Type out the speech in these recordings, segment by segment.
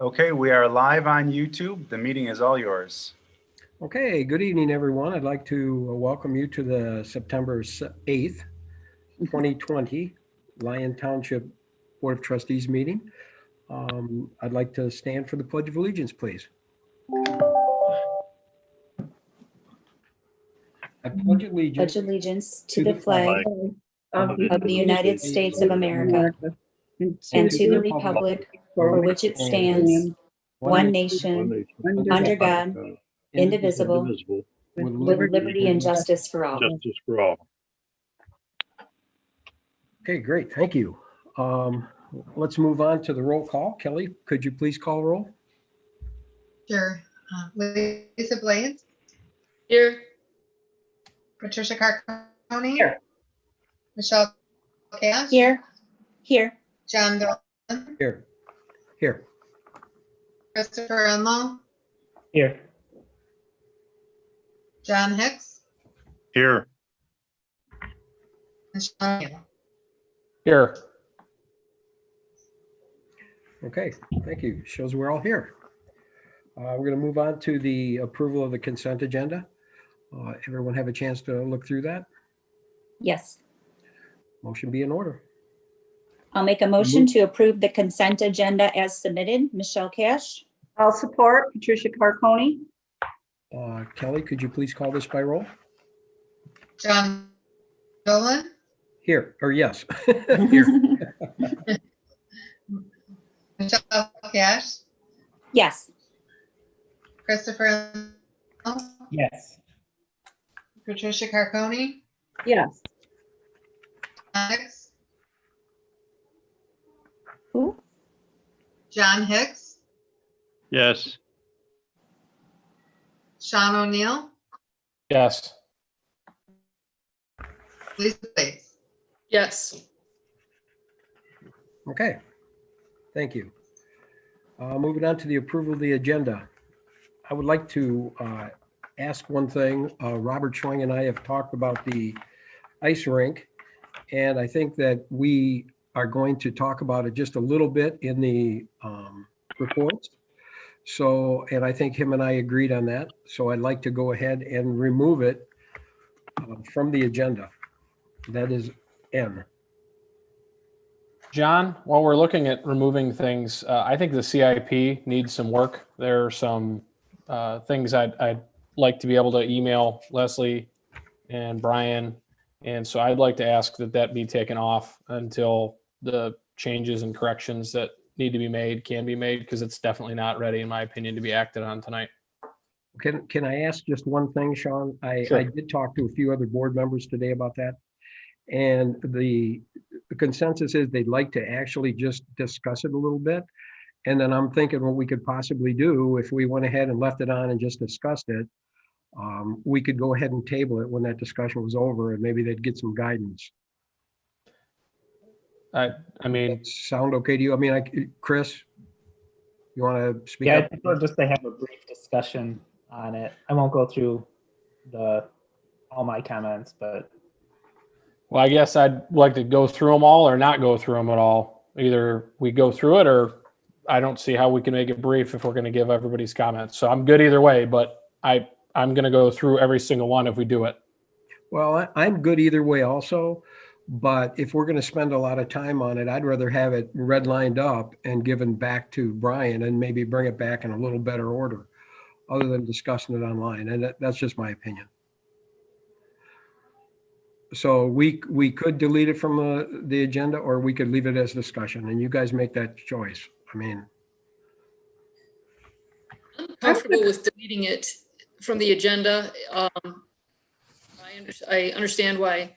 Okay, we are live on YouTube. The meeting is all yours. Okay, good evening, everyone. I'd like to welcome you to the September 8th, 2020 Lyon Township Board of Trustees meeting. I'd like to stand for the Pledge of Allegiance, please. I pledge allegiance to the flag of the United States of America and to the republic for which it stands, one nation, under God, indivisible, with liberty and justice for all. Okay, great. Thank you. Let's move on to the roll call. Kelly, could you please call roll? Sure. Lisa Blades. Here. Patricia Carcone. Here. Michelle Cash. Here. John Dolan. Here. Christopher Enlow. Here. John Hicks. Here. And Sean Hill. Here. Okay, thank you. Shows we're all here. We're going to move on to the approval of the consent agenda. Everyone have a chance to look through that? Yes. Motion be in order. I'll make a motion to approve the consent agenda as submitted. Michelle Cash. I'll support Patricia Carcone. Kelly, could you please call this by roll? John Dolan. Here, or yes. Here. Michelle Cash. Yes. Christopher Enlow. Yes. Patricia Carcone. Yes. John Hicks. Who? John Hicks. Yes. Sean O'Neill. Yes. Lisa Blades. Yes. Okay, thank you. Moving on to the approval of the agenda. I would like to ask one thing. Robert Schwing and I have talked about the ice rink, and I think that we are going to talk about it just a little bit in the reports. So, and I think him and I agreed on that. So I'd like to go ahead and remove it from the agenda. That is N. John, while we're looking at removing things, I think the CIP needs some work. There are some things I'd like to be able to email Leslie and Brian. And so I'd like to ask that be taken off until the changes and corrections that need to be made can be made, because it's definitely not ready, in my opinion, to be acted on tonight. Can I ask just one thing, Sean? Sure. I did talk to a few other board members today about that. And the consensus is they'd like to actually just discuss it a little bit. And then I'm thinking what we could possibly do if we went ahead and left it on and just discussed it. We could go ahead and table it when that discussion was over, and maybe they'd get some guidance. I mean, Sound okay to you? I mean, Chris, you want to speak Yeah, up? I prefer just to have a brief discussion on it. I won't go through all my comments, but well, I guess I'd like to go through them all or not go through them at all. Either we go through it, or I don't see how we can make it brief if we're going to give everybody's comments. So I'm good either way, but I'm going to go through every single one if we do it. Well, I'm good either way also, but if we're going to spend a lot of time on it, I'd rather have it redlined up and given back to Brian and maybe bring it back in a little better order other than discussing it online. And that's just my opinion. So we could delete it from the agenda, or we could leave it as discussion, and you guys make that choice. I mean, I'm comfortable with deleting it from the agenda. I understand why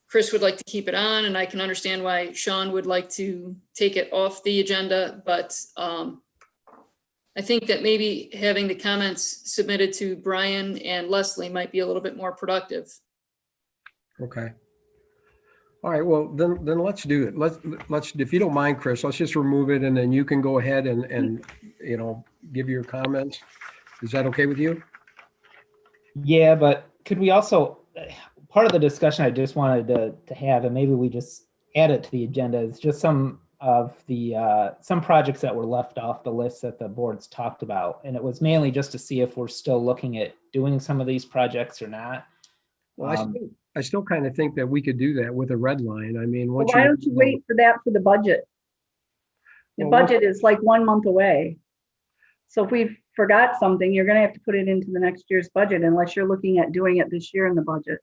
Chris would like to keep it on, and I can understand why Sean would like to take it off the agenda, but I think that maybe having the comments submitted to Brian and Leslie might be a little bit more productive. okay. All right, well, then let's do it. Let's, if you don't mind, Chris, let's just remove it, and then you can go ahead and give your comments. Is that okay with you? yeah, but could we also, part of the discussion I just wanted to have, and maybe we just add it to the agenda, is just some of the some projects that were left off the list that the board's talked about. And it was mainly just to see if we're still looking at doing some of these projects or not. Well, I still kind of think that we could do that with a red line. I mean, Well, once why don't you wait for that for the budget? The Well, budget is like 1 month away. So if we forgot something, you're gonna have to put it into the next year's budget unless you're looking at doing it this year in the budget.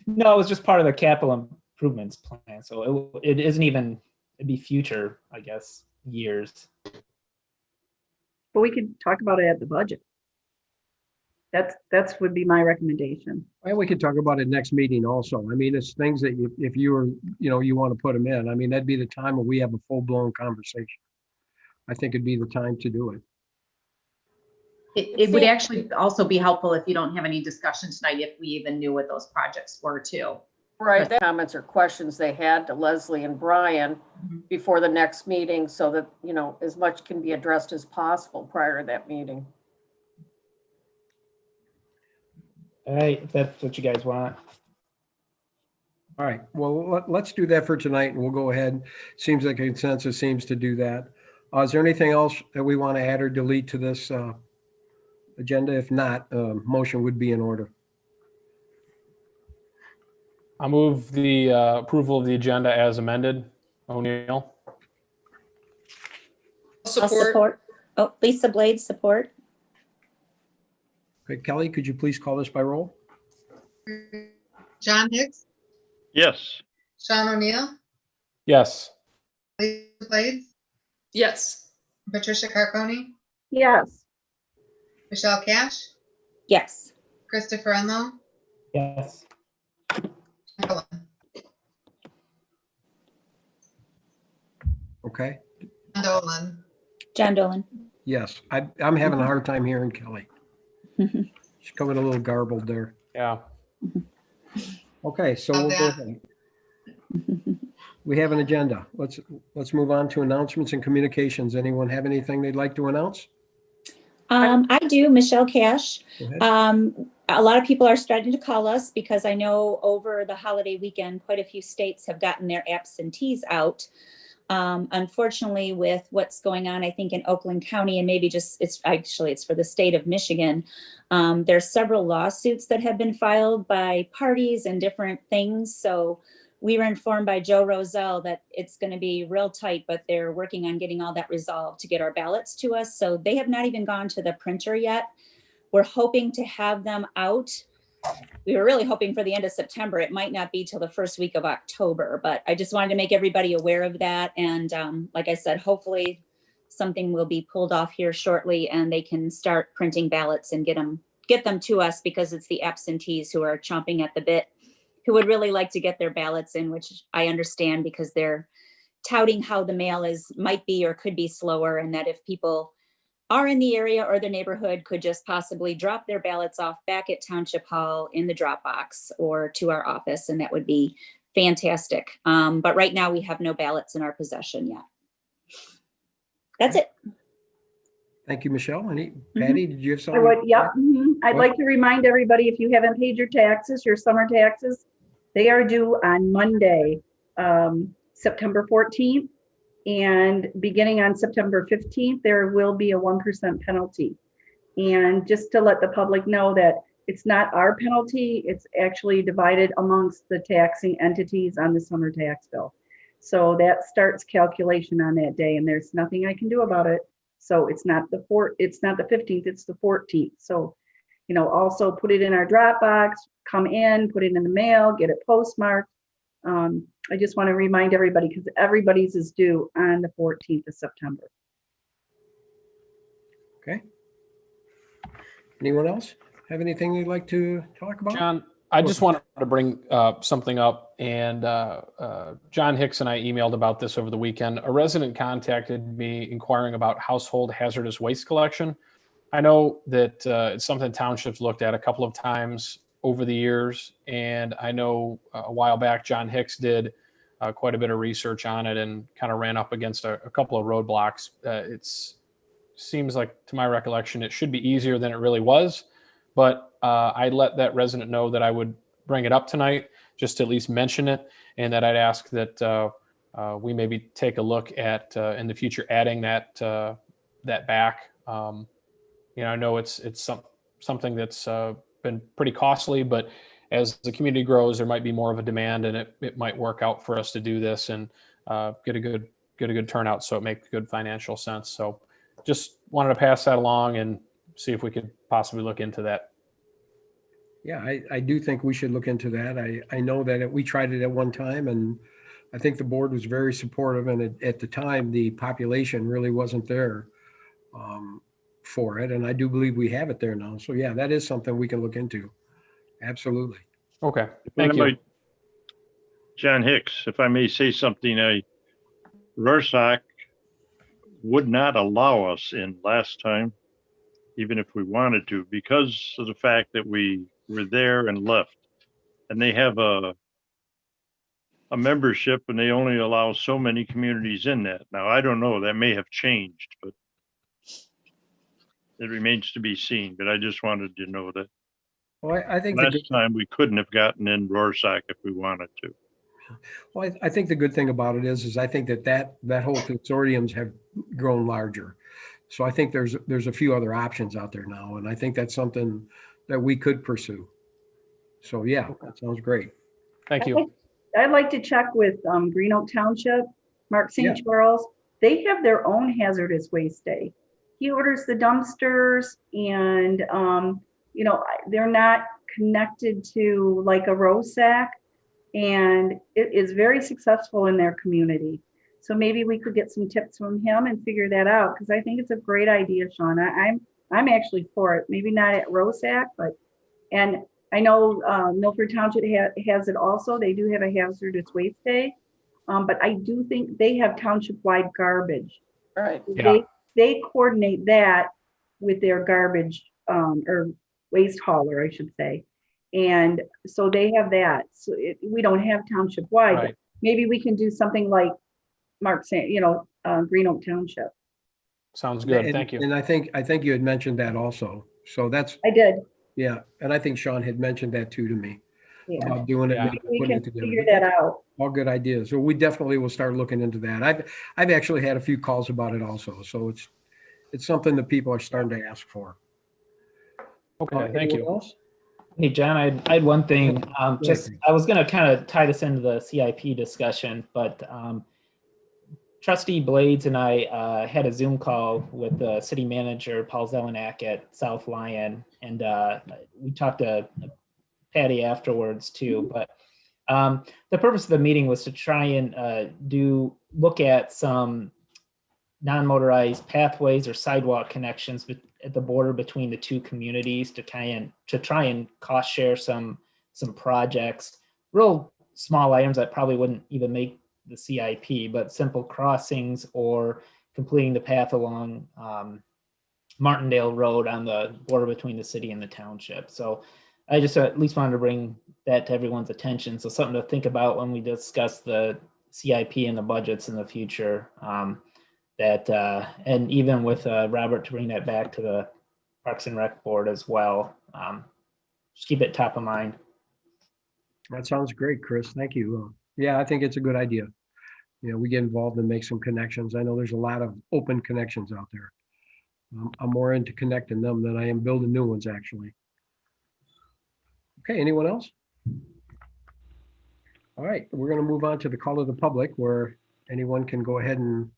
No, it was just part of the capital improvements plan. So it isn't even, it'd be future, I guess, years. But we could talk about it at the budget. That's would be my recommendation. Well, we could talk about it next meeting also. I mean, it's things that if you were, you want to put them in, I mean, that'd be the time where we have a full-blown conversation. I think it'd be the time to do it. It would actually also be helpful if you don't have any discussion tonight, if we even knew what those projects were too. Right, the comments or questions they had to Leslie and Brian before the next meeting so that, as much can be addressed as possible prior to that meeting. All right, if that's what you guys want. All right, well, let's do that for tonight and we'll go ahead. Seems like a consensus seems to do that. Is there anything else that we want to add or delete to this agenda? If not, motion would be in order. I move the approval of the agenda as amended. O'Neill. I'll Support. support. Oh, Lisa Blades, support. Okay, Kelly, could you please call this by roll? John Hicks, Yes. Sean O'Neill, Yes. Lisa Blades, Yes. Patricia Carconi, Yes, Michelle Cash, Yes. Christopher Enlow, Yes. Dolan. Okay, Dolan. John Dolan. yes, I'm having a hard time hearing Kelly. She's coming a little garbled there. Yeah. Okay, so we'll go ahead. We have an agenda. Let's move on to announcements and communications. Anyone have anything they'd like to announce? I do, Michelle Cash. Go ahead. A lot of people are starting to call us because I know over the holiday weekend, quite a few states have gotten their absentees out. Unfortunately, with what's going on, I think in Oakland County and maybe just it's for the state of Michigan. There's several lawsuits that have been filed by parties and different things. So we were informed by Joe Roselle that it's going to be real tight, but they're working on getting all that resolved to get our ballots to us. So they have not even gone to the printer yet. We're hoping to have them out. We were really hoping for the end of September. It might not be till the first week of October, but I just wanted to make everybody aware of that. And like I said, hopefully something will be pulled off here shortly and they can start printing ballots and get them to us, because it's the absentees who are chomping at the bit, who would really like to get their ballots in, which I understand because they're touting how the mail might be or could be slower, and that if people are in the area or the neighborhood could just possibly drop their ballots off back at Township Hall in the drop box or to our office, and that would be fantastic. But right now we have no ballots in our possession yet. That's it. Thank you, Michelle. Patty, did you have I something? would, yep. I'd like to remind everybody, if you haven't paid your taxes, your summer taxes, they are due on Monday, September 14th. And beginning on September 15th, there will be a 1% penalty. And just to let the public know that it's not our penalty, it's actually divided amongst the taxing entities on the summer tax bill. So that starts calculation on that day, and there's nothing I can do about it. So it's not the 15th, it's the 14th. So, also put it in our Dropbox, come in, put it in the mail, get it postmarked. I just want to remind everybody because everybody's is due on the 14th of September. Okay. Anyone else have anything you'd like to talk about? John, I just wanted to bring something up, and John Hicks and I emailed about this over the weekend. A resident contacted me inquiring about household hazardous waste collection. I know that it's something townships looked at a couple of times over the years, and I know a while back John Hicks did quite a bit of research on it and kind of ran up against a couple of roadblocks. It seems like, to my recollection, it should be easier than it really was, but I let that resident know that I would bring it up tonight, just to at least mention it, and that I'd ask that we maybe take a look at in the future adding that back. I know it's something that's been pretty costly, but as the community grows, there might be more of a demand, and it might work out for us to do this and get a good turnout, so it makes good financial sense. So just wanted to pass that along and see if we could possibly look into that. Yeah, I do think we should look into that. I know that we tried it at one time, and I think the board was very supportive, and at the time, the population really wasn't there for it, and I do believe we have it there now. So yeah, that is something we can look into. Absolutely. Okay, thank you. John Hicks, if I may say something, Rorschach would not allow us in last time, even if we wanted to, because of the fact that we were there and left. And they have a membership, and they only allow so many communities in that. Now, I don't know, that may have changed, but it remains to be seen. But I just wanted you to know that Well, I think last time we couldn't have gotten in Rorschach if we wanted to. Well, I think the good thing about it is I think that whole consortiums have grown larger. So I think there's a few other options out there now, and I think that's something that we could pursue. So yeah, that sounds great. Thank you. I'd like to check with Green Oak Township, Mark St. Yeah. Charles. They have their own hazardous waste day. He orders the dumpsters, and they're not connected to like a ROSAC, and it is very successful in their community. So maybe we could get some tips from him and figure that out, because I think it's a great idea, Sean. I'm actually for it. Maybe not at ROSAC, and I know Milford Township has it also. They do have a hazardous waste day, but I do think they have township-wide garbage. Right. Yeah. They coordinate that with their garbage or waste hauler, I should say. And so they have that. So we don't have township-wide. Right. But maybe we can do something like Mark saying, Green Oak Township. Sounds good. Thank you. And I think you had mentioned that also. So that's, I did. yeah. And I think Sean had mentioned that too to me. Yeah. About doing it, Yeah. We putting can it together. figure that out. All good ideas. So we definitely will start looking into that. I've actually had a few calls about it also. So it's something that people are starting to ask for. Okay, thank Anyone you. else? Hey, John, I had one thing. I was going to kind of tie this into the CIP discussion, but Trustee Blades and I had a Zoom call with the city manager, Paul Zelenak at South Lyon, and we talked to Patty afterwards too. But the purpose of the meeting was to try and look at some non-motorized pathways or sidewalk connections at the border between the two communities to try and cost share some projects, real small items that probably wouldn't even make the CIP, but simple crossings or completing the path along Martindale Road on the border between the city and the township. So I just at least wanted to bring that to everyone's attention. So something to think about when we discuss the CIP and the budgets in the future. And even with Robert to bring that back to the Parks and Rec Board as well. Just keep it top of mind. That sounds great, Chris. Thank you. Yeah, I think it's a good idea. We get involved and make some connections. I know there's a lot of open connections out there. I'm more into connecting them than I am building new ones, actually. Okay, anyone else? All right, we're going to move on to the call of the public, where anyone can go ahead and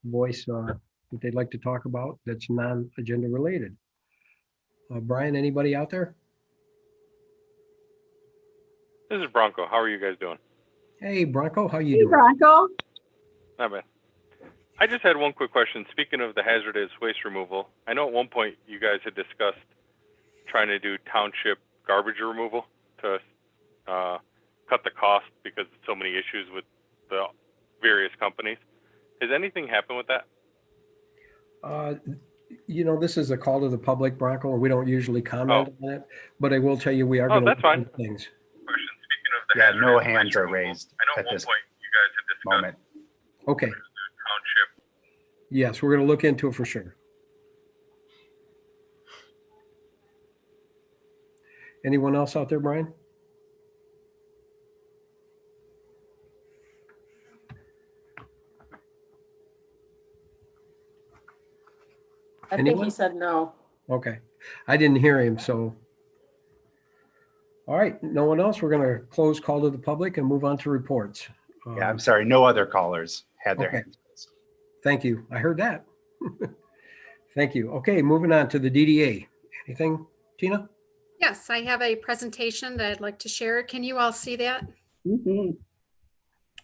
voice what they'd like to talk about that's non-agenda related. Brian, anybody out there? This is Bronco. How are you guys doing? Hey, Bronco, how you Hey, doing? Bronco. Not bad. I just had one quick question. Speaking of the hazardous waste removal, I know at one point you guys had discussed trying to do township garbage removal to cut the cost because of so many issues with the various companies. Has anything happened with that? This is a call to the public, Bronco, and we don't usually comment on it, but I will tell you we are going to that's fine. things. Speaking of the Yeah, hazardous no waste hands are removal, raised I know at at one this point you guys had discussed moment. Okay. township. Yes, we're going to look into it for sure. Anyone else out there, Brian? I think Anyone? he said no. Okay, I didn't hear him, so. All right, no one else. We're going to close call to the public and move on to reports. Yeah, I'm sorry. No other callers had their Okay. hands raised. Thank you. I heard that. Thank you. Okay, moving on to the DDA. Anything, Tina? Yes, I have a presentation that I'd like to share. Can you all see that? Mhm.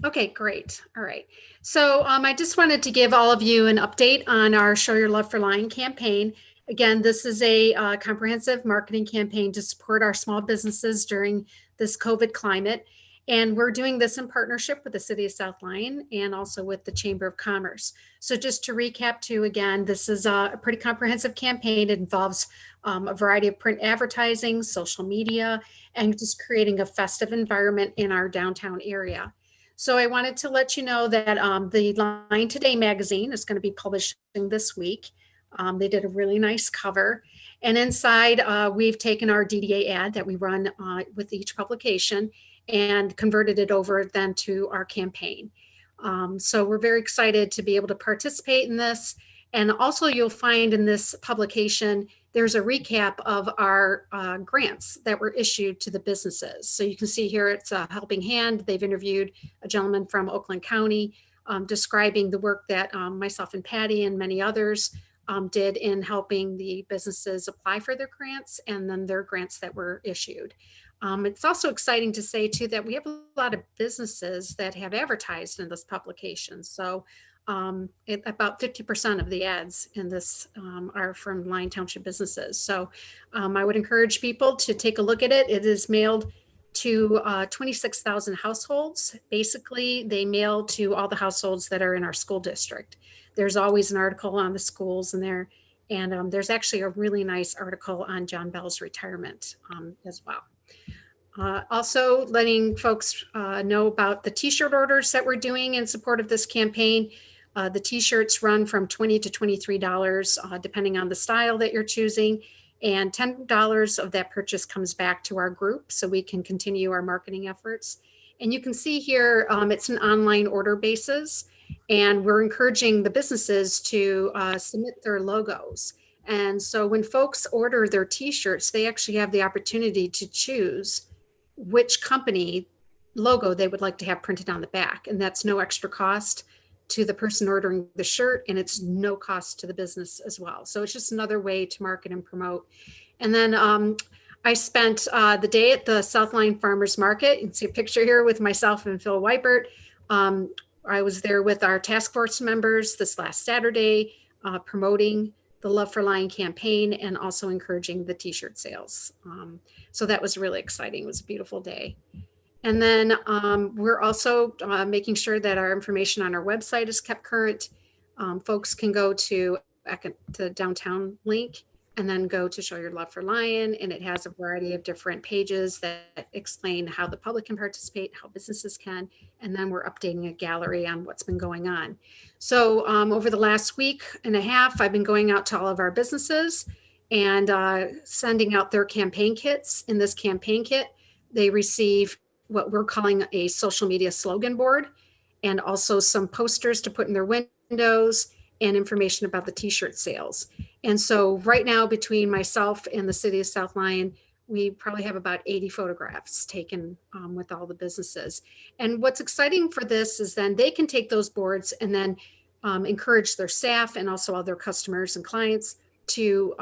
Okay, great. All right. So I just wanted to give all of you an update on our Show Your Love for Lying campaign. Again, this is a comprehensive marketing campaign to support our small businesses during this COVID climate. And we're doing this in partnership with the City of South Lyon and also with the Chamber of Commerce. So just to recap too, again, this is a pretty comprehensive campaign. It involves a variety of print advertising, social media, and just creating a festive environment in our downtown area. So I wanted to let you know that the Line Today magazine is going to be publishing this week. They did a really nice cover. And inside, we've taken our DDA ad that we run with each publication and converted it over then to our campaign. So we're very excited to be able to participate in this. And also you'll find in this publication, there's a recap of our grants that were issued to the businesses. So you can see here, it's a helping hand. They've interviewed a gentleman from Oakland County describing the work that myself and Patty and many others did in helping the businesses apply for their grants and then their grants that were issued. It's also exciting to say too that we have a lot of businesses that have advertised in this publication. So about 50% of the ads in this are from Lyon Township businesses. So I would encourage people to take a look at it. It is mailed to 26,000 households. Basically, they mail to all the households that are in our school district. There's always an article on the schools in there. And there's actually a really nice article on John Bell's retirement as well. Also letting folks know about the t-shirt orders that we're doing in support of this campaign. The t-shirts run from $20 to $23, depending on the style that you're choosing. And $10 of that purchase comes back to our group so we can continue our marketing efforts. And you can see here, it's an online order basis. And we're encouraging the businesses to submit their logos. And so when folks order their t-shirts, they actually have the opportunity to choose which company logo they would like to have printed on the back. And that's no extra cost to the person ordering the shirt, and it's no cost to the business as well. So it's just another way to market and promote. And then I spent the day at the South Lyon Farmers Market. You can see a picture here with myself and Phil Weipert. I was there with our task force members this last Saturday, promoting the Love for Lying campaign and also encouraging the t-shirt sales. So that was really exciting. It was a beautiful day. And then we're also making sure that our information on our website is kept current. Folks can go to the downtown link and then go to Show Your Love for Lyon. And it has a variety of different pages that explain how the public can participate, how businesses can. And then we're updating a gallery on what's been going on. So over the last week and a half, I've been going out to all of our businesses and sending out their campaign kits. In this campaign kit, they receive what we're calling a social media slogan board, and also some posters to put in their windows and information about the t-shirt sales. And so right now, between myself and the City of South Lyon, we probably have about 80 photographs taken with all the businesses. And what's exciting for this is then they can take those boards and then encourage their staff and also all their customers and clients to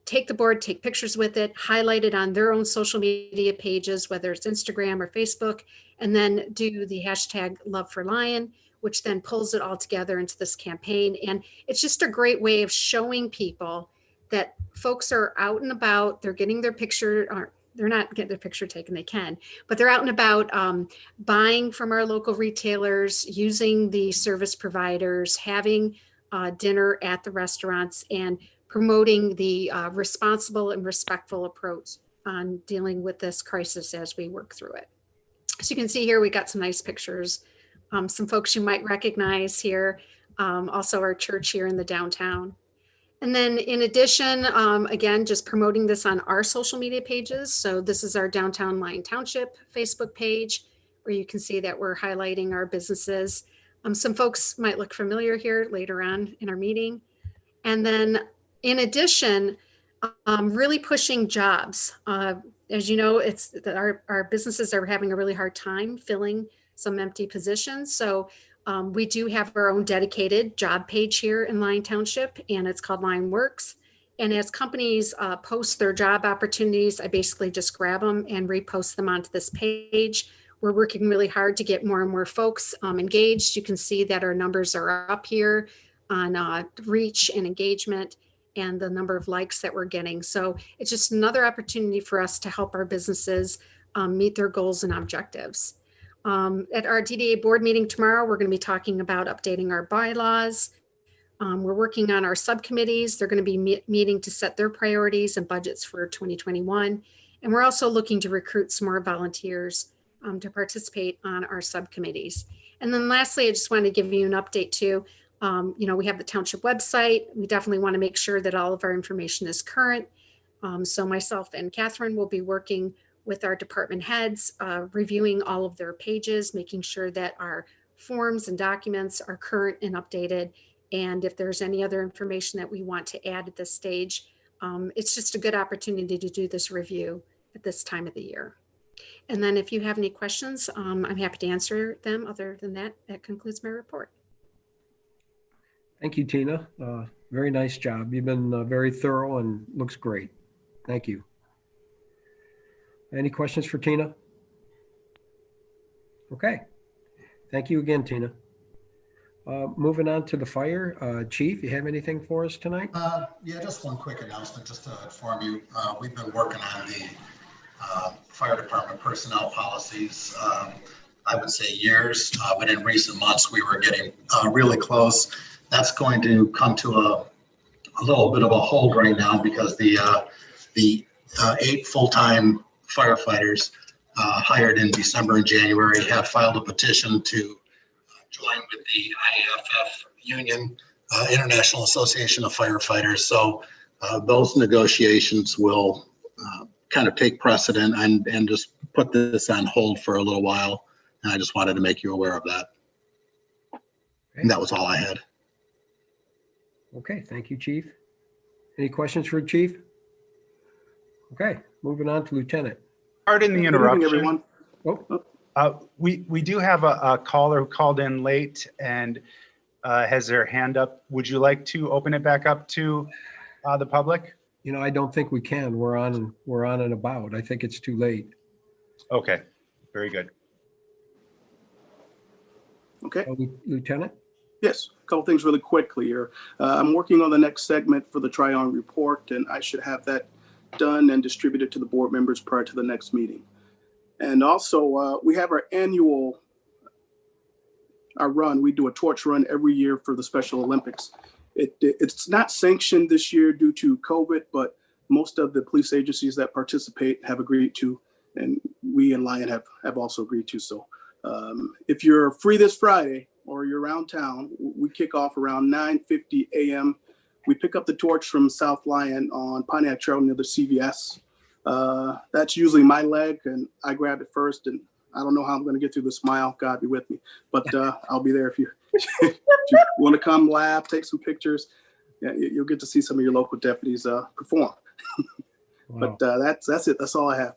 take the board, take pictures with it, highlight it on their own social media pages, whether it's Instagram or Facebook, and then do the hashtag Love for Lyon, which then pulls it all together into this campaign. And it's just a great way of showing people that folks are out and about, they're getting their picture, or they're not getting their picture taken, they can, but they're out and about buying from our local retailers, using the service providers, having dinner at the restaurants, and promoting the responsible and respectful approach on dealing with this crisis as we work through it. So you can see here, we got some nice pictures, some folks you might recognize here, also our church here in the downtown. And then in addition, again, just promoting this on our social media pages. So this is our Downtown Lyon Township Facebook page, where you can see that we're highlighting our businesses. Some folks might look familiar here later on in our meeting. And then in addition, really pushing jobs. As you know, it's that our businesses are having a really hard time filling some empty positions. So we do have our own dedicated job page here in Lyon Township, and it's called Lyon Works. And as companies post their job opportunities, I basically just grab them and repost them onto this page. We're working really hard to get more and more folks engaged. You can see that our numbers are up here on reach and engagement and the number of likes that we're getting. So it's just another opportunity for us to help our businesses meet their goals and objectives. At our DDA board meeting tomorrow, we're going to be talking about updating our bylaws. We're working on our subcommittees. They're going to be meeting to set their priorities and budgets for 2021. And we're also looking to recruit some more volunteers to participate on our subcommittees. And then lastly, I just want to give you an update too. We have the township website. We definitely want to make sure that all of our information is current. So myself and Catherine will be working with our department heads, reviewing all of their pages, making sure that our forms and documents are current and updated. And if there's any other information that we want to add at this stage, it's just a good opportunity to do this review at this time of the year. And then if you have any questions, I'm happy to answer them. Other than that, that concludes my report. Thank you, Tina. Very nice job. You've been very thorough and looks great. Thank you. Any questions for Tina? Okay. Thank you again, Tina. Moving on to the fire. Chief, you have anything for us tonight? Yeah, just one quick announcement just to inform you. We've been working on the fire department personnel policies, I would say years, but in recent months we were getting really close. That's going to come to a little bit of a hold right now because the 8 full-time firefighters hired in December and January have filed a petition to join with the IAFF union, International Association of Firefighters. So those negotiations will kind of take precedent and just put this on hold for a little while. And I just wanted to make you aware of that. And that was all I had. Okay, thank you, Chief. Any questions for Chief? Okay, moving on to Lieutenant. Pardon the interruption. Everyone. We do have a caller who called in late and has their hand up. Would you like to open it back up to the public? I don't think we can. We're on and about. I think it's too late. Okay, very good. Okay. Lieutenant? Yes, a couple things really quickly here. I'm working on the next segment for the Tryon report, and I should have that done and distributed to the board members prior to the next meeting. And also, we have our annual run. We do a torch run every year for the Special Olympics. It's not sanctioned this year due to COVID, but most of the police agencies that participate have agreed to, and we in Lyon have also agreed to. So if you're free this Friday or you're around town, we kick off around 9:50 a.m. We pick up the torch from South Lyon on Pontiac Trail near the CVS. That's usually my leg, and I grab it first, and I don't know how I'm going to get through this mile. God be with me. But I'll be there if you, if you want to come laugh, take some pictures. Yeah, you'll get to see some of your local deputies perform. Wow. But that's it. That's all I have.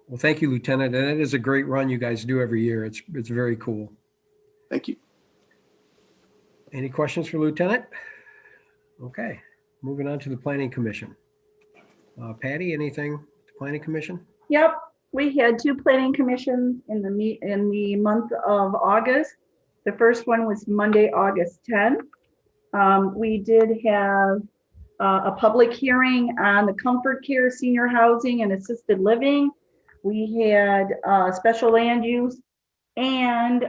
Well, thank you, Lieutenant. And it is a great run you guys do every year. It's very cool. Thank you. Any questions for Lieutenant? Okay, moving on to the Planning Commission. Patty, anything? Planning Commission? Yep, we had 2 planning commissions in the month of August. The first one was Monday, August 10th. We did have a public hearing on the comfort care, senior housing, and assisted living. We had special land use and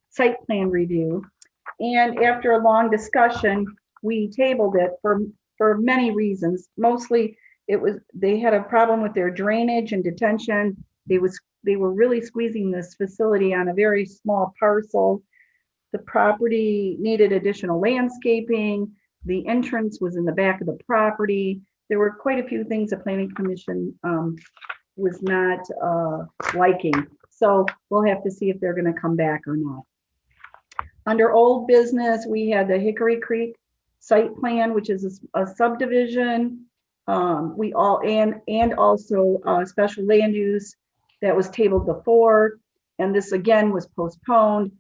site plan review. And after a long discussion, we tabled it for many reasons. Mostly they had a problem with their drainage and detention. They were really squeezing this facility on a very small parcel. The property needed additional landscaping. The entrance was in the back of the property. There were quite a few things the Planning Commission was not liking. So we'll have to see if they're going to come back or not. Under old business, we had the Hickory Creek site plan, which is a subdivision. We all, and also special land use that was tabled before. And this again was postponed.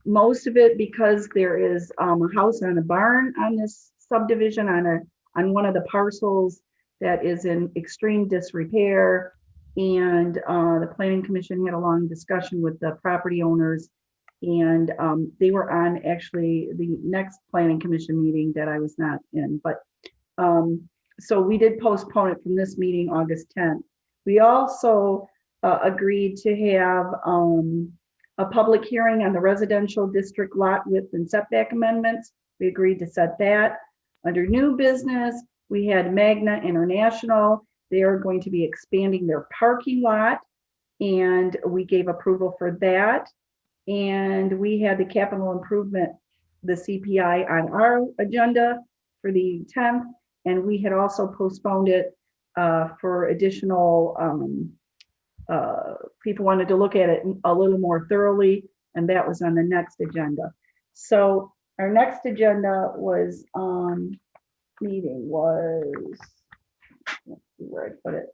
Most of it because there is a house and a barn on this subdivision on one of the parcels that is in extreme disrepair. And the planning commission had a long discussion with the property owners, and they were on actually the next planning commission meeting that I was not in, but so we did postpone it from this meeting, August 10th. We also agreed to have a public hearing on the residential district lot width and setback amendments. We agreed to set that. Under new business, we had Magna International. They are going to be expanding their parking lot, and we gave approval for that. And we had the capital improvement, the CPI, on our agenda for the 10th, and we had also postponed it for additional people wanted to look at it a little more thoroughly, and that was on the next agenda. So our next agenda was meeting was, let's see where I put it.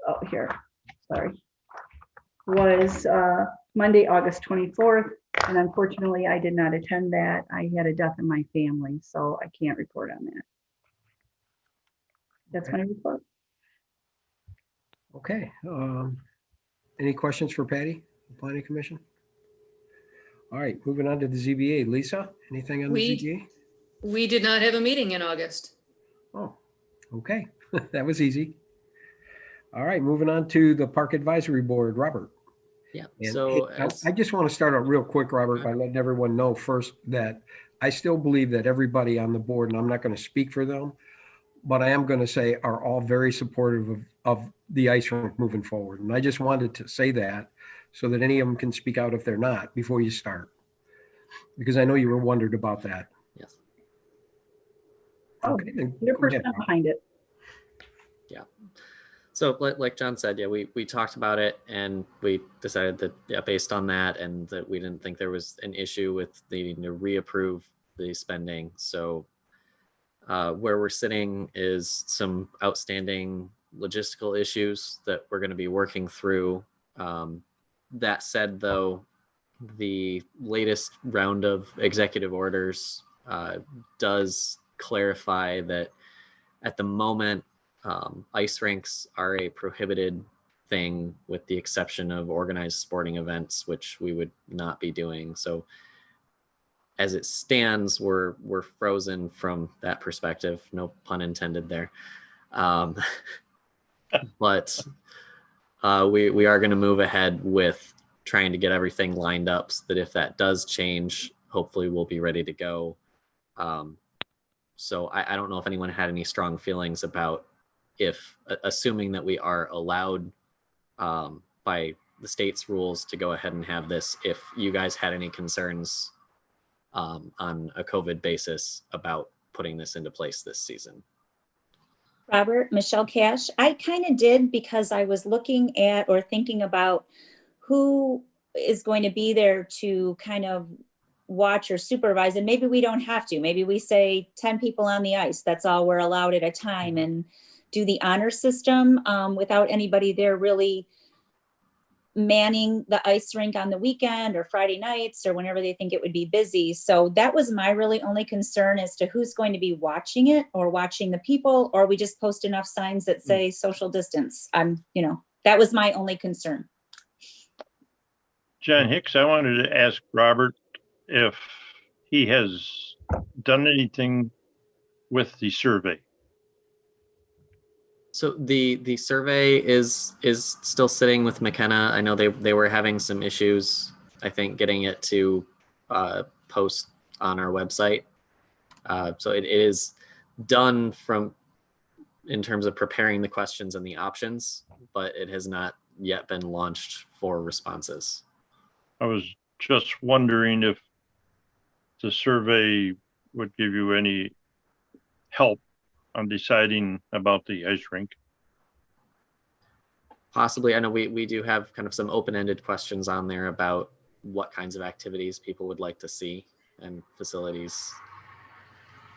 Oh, here, sorry. Was Monday, August 24th. And unfortunately, I did not attend that. I had a death in my family, so I can't report on that. That's my report. Okay. Any questions for Patty, the Planning Commission? All right, moving on to the ZBA. Lisa, anything on the ZBA? We did not have a meeting in August. Oh, okay. That was easy. All right, moving on to the Park Advisory Board. Robert. Yeah. And So I just want to start out real quick, Robert, by letting everyone know first that I still believe that everybody on the board, and I'm not going to speak for them, but I am going to say are all very supportive of the ice rink moving forward. And I just wanted to say that so that any of them can speak out if they're not before you start, because I know you were wondered about that. Yes. Okay, then You're go ahead, percent behind it. Yeah. So like John said, yeah, we talked about it and we decided that, yeah, based on that, and that we didn't think there was an issue with needing to reapprove the spending. So where we're sitting is some outstanding logistical issues that we're going to be working through. That said, though, the latest round of executive orders does clarify that at the moment, ice rinks are a prohibited thing with the exception of organized sporting events, which we would not be doing. So as it stands, we're frozen from that perspective. No pun intended there. But we are going to move ahead with trying to get everything lined up so that if that does change, hopefully we'll be ready to go. So I don't know if anyone had any strong feelings about if, assuming that we are allowed by the state's rules to go ahead and have this, if you guys had any concerns on a COVID basis about putting this into place this season. Robert, Michelle Cash, I kind of did, because I was looking at or thinking about who is going to be there to kind of watch or supervise, and maybe we don't have to. Maybe we say 10 people on the ice, that's all we're allowed at a time, and do the honor system without anybody there really manning the ice rink on the weekend or Friday nights or whenever they think it would be busy. So that was my really only concern as to who's going to be watching it or watching the people, or we just post enough signs that say social distance. That was my only concern. John Hicks, I wanted to ask Robert if he has done anything with the survey. So the survey is still sitting with McKenna. I know they were having some issues, I think, getting it to post on our website. So it is done in terms of preparing the questions and the options, but it has not yet been launched for responses. I was just wondering if the survey would give you any help on deciding about the ice rink. Possibly. I know we do have kind of some open-ended questions on there about what kinds of activities people would like to see and facilities.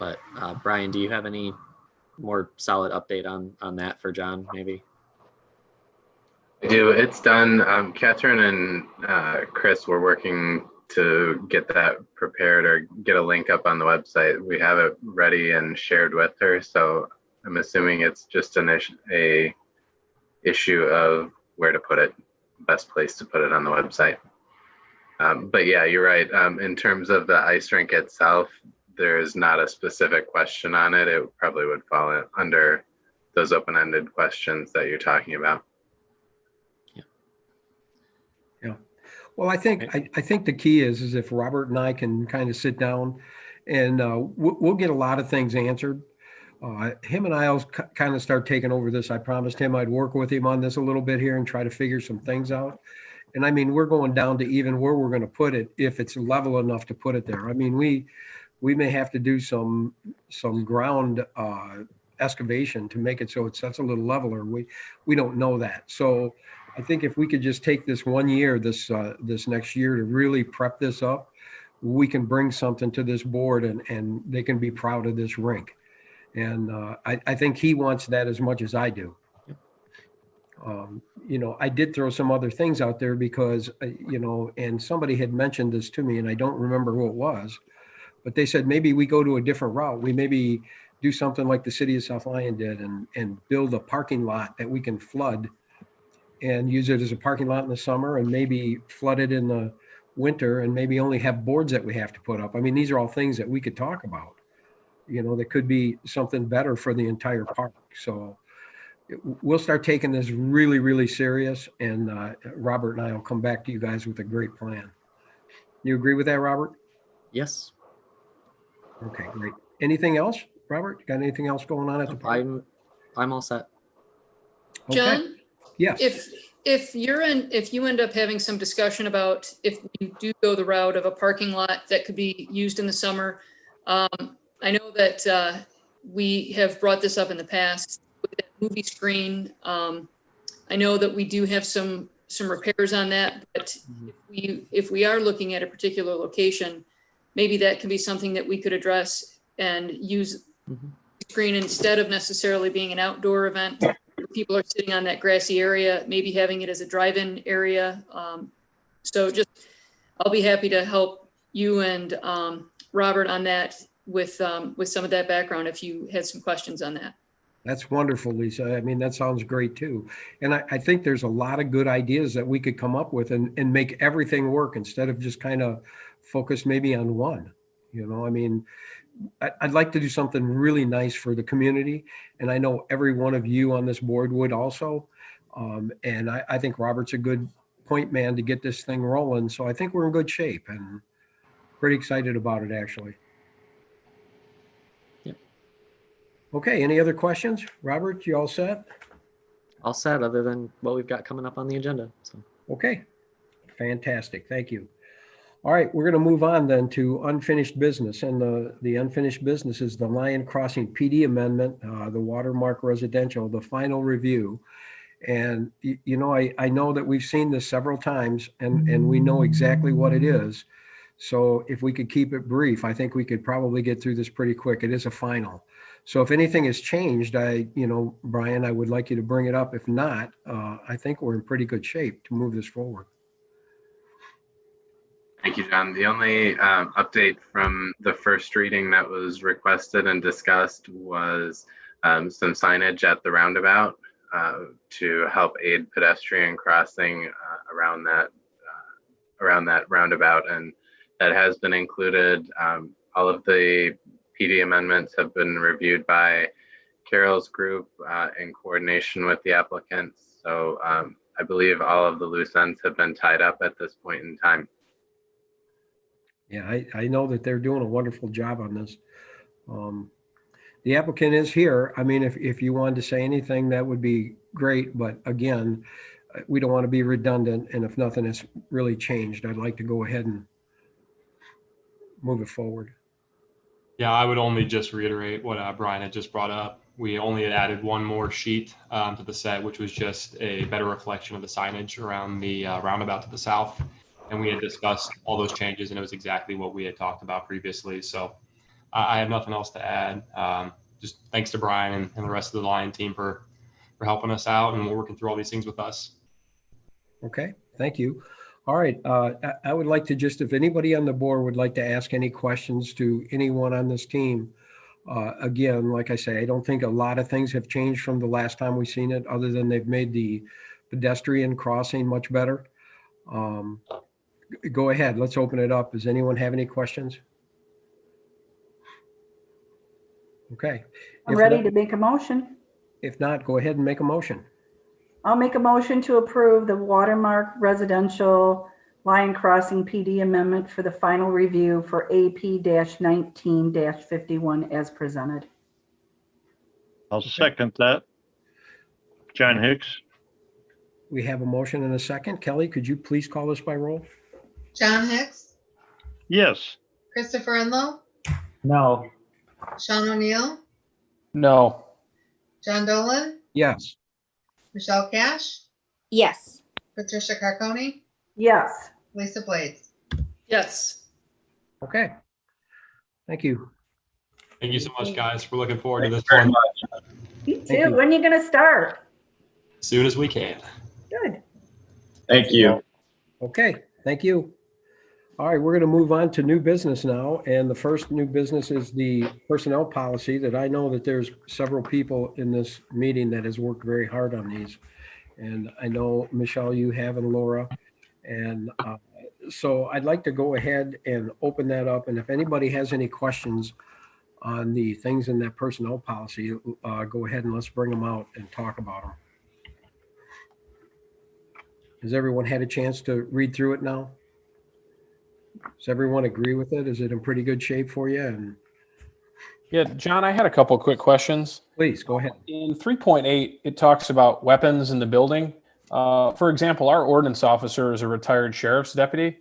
But Brian, do you have any more solid update on that for John, maybe? I do. It's done. Catherine and Chris were working to get that prepared or get a link up on the website. We have it ready and shared with her. So I'm assuming it's just a issue of where to put it, best place to put it on the website. But yeah, you're right. In terms of the ice rink itself, there is not a specific question on it. It probably would fall under those open-ended questions that you're talking about. Yeah. Well, I think the key is if Robert and I can kind of sit down and we'll get a lot of things answered. Him and I'll kind of start taking over this. I promised him I'd work with him on this a little bit here and try to figure some things out. And I mean, we're going down to even where we're going to put it if it's level enough to put it there. I mean, we may have to do some ground excavation to make it so it's a little leveler. We don't know that. So I think if we could just take this 1 year, this next year to really prep this up, we can bring something to this board and they can be proud of this rink. And I think he wants that as much as I do. You know, I did throw some other things out there because, you know, and somebody had mentioned this to me and I don't remember who it was, but they said, maybe we go to a different route. We maybe do something like the city of South Lyon did and build a parking lot that we can flood and use it as a parking lot in the summer and maybe flood it in the winter and maybe only have boards that we have to put up. I mean, these are all things that we could talk about. You know, that could be something better for the entire park. So we'll start taking this really, really serious. And Robert and I will come back to you guys with a great plan. You agree with that, Robert? Yes. Okay, great. Anything else, Robert? Got anything else going on at the park? I'm all set. Okay. John? Yes. If you end up having some discussion about if you do go the route of a parking lot that could be used in the summer, I know that we have brought this up in the past with that movie screen. I know that we do have some repairs on that, but if we are looking at a particular location, maybe that can be something that we could address and use the screen instead of necessarily being an outdoor event. People are sitting on that grassy area, maybe having it as a drive-in area. So I'll be happy to help you and Robert on that with some of that background if you had some questions on that. That's wonderful, Lisa. I mean, that sounds great too. And I think there's a lot of good ideas that we could come up with and make everything work instead of just kind of focus maybe on one. You know, I mean, I'd like to do something really nice for the community. And I know every one of you on this board would also. And I think Robert's a good point man to get this thing rolling. So I think we're in good shape and pretty excited about it, actually. Yep. Okay, any other questions? Robert, you all set? All set, other than what we've got coming up on the agenda. So. Okay, fantastic. Thank you. All right, we're going to move on then to unfinished business. And the unfinished business is the Lion Crossing PD amendment, the Watermark Residential, the final review. And, you know, I know that we've seen this several times and we know exactly what it is. So if we could keep it brief, I think we could probably get through this pretty quick. It is a final. So if anything has changed, Brian, I would like you to bring it up. If not, I think we're in pretty good shape to move this forward. Thank you, John. The only update from the first reading that was requested and discussed was some signage at the roundabout to help aid pedestrian crossing around that roundabout, and that has been included. All of the PD amendments have been reviewed by Carol's group in coordination with the applicants. So I believe all of the loose ends have been tied up at this point in time. Yeah, I know that they're doing a wonderful job on this. The applicant is here. I mean, if you wanted to say anything, that would be great. But again, we don't want to be redundant. And if nothing has really changed, I'd like to go ahead and move it forward. Yeah, I would only just reiterate what Brian had just brought up. We only had added one more sheet to the set, which was just a better reflection of the signage around the roundabout to the south. And we had discussed all those changes, and it was exactly what we had talked about previously. So I have nothing else to add. Just thanks to Brian and the rest of the Lion team for helping us out and working through all these things with us. Okay, thank you. All right, I would like to just, if anybody on the board would like to ask any questions to anyone on this team, again, like I say, I don't think a lot of things have changed from the last time we've seen it, other than they've made the pedestrian crossing much better. Go ahead, let's open it up. Does anyone have any questions? Okay. I'm ready to make a motion. If not, go ahead and make a motion. I'll make a motion to approve the Watermark Residential Lion Crossing PD amendment for the final review for AP-19-51 as presented. I'll second that. John Hicks. We have a motion and a second. Kelly, could you please call this by roll? John Hicks, Yes. Christopher Enlow, No. Sean O'Neill, No. John Dolan, Yes. Michelle Cash, Yes. Patricia Carcone, Yes. Lisa Blades. Yes. Okay. Thank you. Thank you so much, guys. We're looking forward to this very one Me too. When are you going to start? as soon as we can. Good. Thank you. Okay, thank you. All right, we're going to move on to new business now. And the first new business is the personnel policy that I know that there's several people in this meeting that has worked very hard on these. And I know, Michelle, you have, and Laura. And so I'd like to go ahead and open that up. And if anybody has any questions on the things in that personnel policy, go ahead and let's bring them out and talk about them. Has everyone had a chance to read through it now? Does everyone agree with it? Is it in pretty good shape for you? And Yeah, John, I had a couple quick questions. please go ahead. In 3.8, it talks about weapons in the building. For example, our ordinance officer is a retired sheriff's deputy.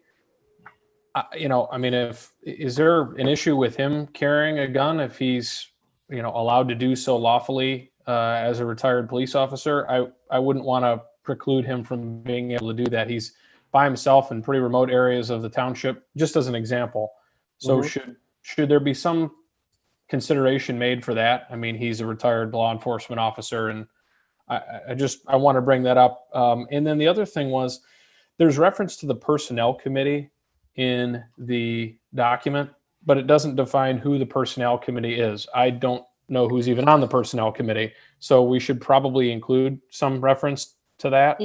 Is there an issue with him carrying a gun if he's, allowed to do so lawfully as a retired police officer? I wouldn't want to preclude him from being able to do that. He's by himself in pretty remote areas of the township, just as an example. So should there be some consideration made for that? I mean, he's a retired law enforcement officer, and I want to bring that up. And then the other thing was, there's reference to the personnel committee in the document, but it doesn't define who the personnel committee is. I don't know who's even on the personnel committee, so we should probably include some reference to that.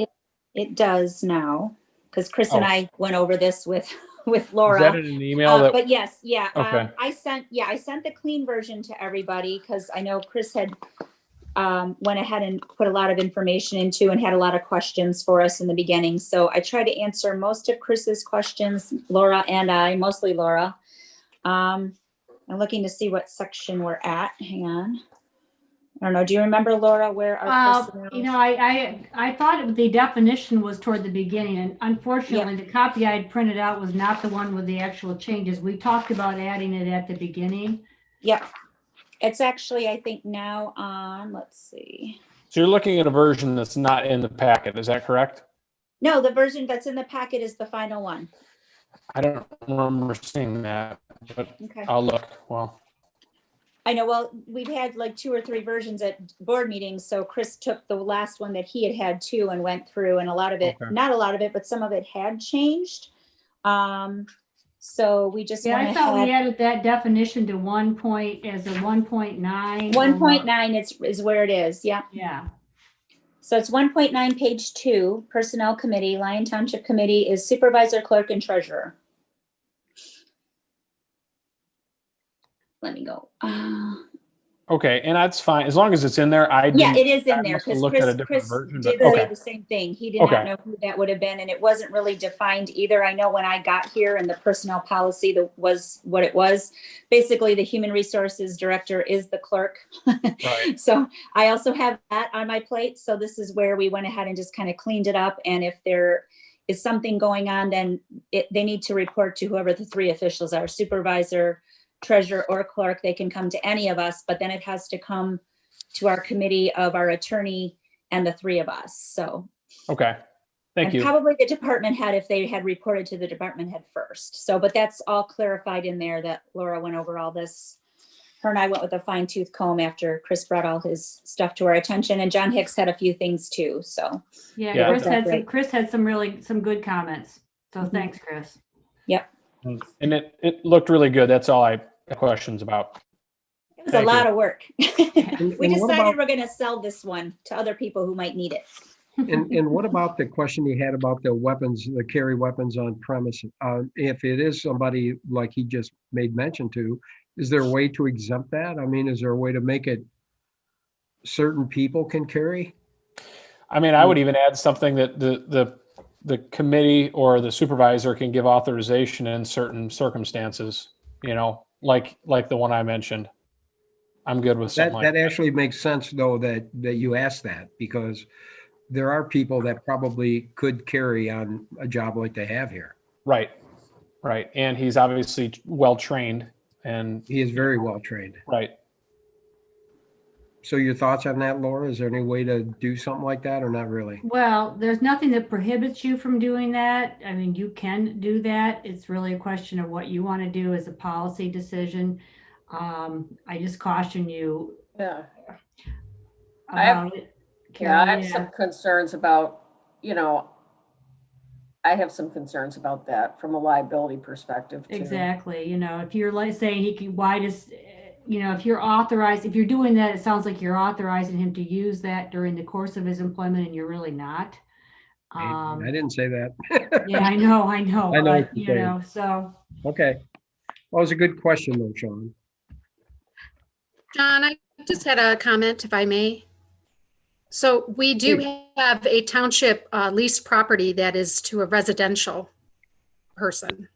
It does now, because Chris and I went over this with Laura. Is that in an email? But yes, yeah. Okay. I sent the clean version to everybody because I know Chris had went ahead and put a lot of information into and had a lot of questions for us in the beginning. So I tried to answer most of Chris's questions, Laura and I, mostly Laura. I'm looking to see what section we're at. Hang on. I don't know. Do you remember, Laura, where our personnel? I thought the definition was toward the beginning, and unfortunately, the copy I had printed out was not the one with the actual changes. We talked about adding it at the beginning. Yep. It's actually, I think now on, let's see. So you're looking at a version that's not in the packet. Is that correct? No, the version that's in the packet is the final one. I don't remember seeing that, but Okay. I'll look. Well, I know, well, we've had like 2 or 3 versions at board meetings. So Chris took the last one that he had too and went through, and a lot of it, not a lot of it, but some of it had changed. So we just I thought we added that definition to 1 as a 1.9. 1.9 is where it is. Yeah. Yeah. So it's 1.9, page 2, Personnel Committee, Lyon Township Committee is Supervisor, Clerk, and Treasurer. Let me go. okay, and that's fine as long as it's in there. Yeah, it is in there because Chris did say the same thing. He did not know who that would have been, and it wasn't really defined either. I know when I got here and the personnel policy that was what it was. Basically, the human resources director is the clerk. Right. So I also have that on my plate. So this is where we went ahead and just kind of cleaned it up. And if there is something going on, then they need to report to whoever the 3 officials are: supervisor, treasurer, or clerk. They can come to any of us, but then it has to come to our committee of our attorney and the 3 of us. So okay, thank you. Probably the department head if they had reported to the department head first. So, but that's all clarified in there that Laura went over all this her and I went with a fine tooth comb after Chris brought all his stuff to our attention, and John Hicks had a few things too, so. Yeah, Yeah. Chris had some good comments. So thanks, Chris. Yep. And it looked really good. That's all I have questions about. It was Thank a lot you. of work. We And what decided about- we're gonna sell this one to other people who might need it. And what about the question you had about the weapons, the carry weapons on premise? If it is somebody like he just made mention to, is there a way to exempt that? I mean, is there a way to make it certain people can carry? I mean, I would even add something that the committee or the supervisor can give authorization in certain circumstances, you know, like the one I mentioned. I'm good with something like That that. actually makes sense, though, that you asked that, because there are people that probably could carry on a job like they have here. Right. Right. And he's obviously well-trained and He is very well trained. right. So your thoughts on that, Laura? Is there any way to do something like that or not really? Well, there's nothing that prohibits you from doing that. I mean, you can do that. It's really a question of what you want to do as a policy decision. I just caution you Yeah. I have- about it. Yeah, I Carol, have some concerns about, I have some concerns about that from a liability perspective too. Exactly. If you're like saying he can, why does, if you're authorized, if you're doing that, it sounds like you're authorizing him to use that during the course of his employment and you're really not. I didn't say that. Yeah, I know. I know But, what you're saying. so. Okay. Well, it was a good question though, Sean. John, I just had a comment, if I may. So we do have a township leased property that is to a residential person.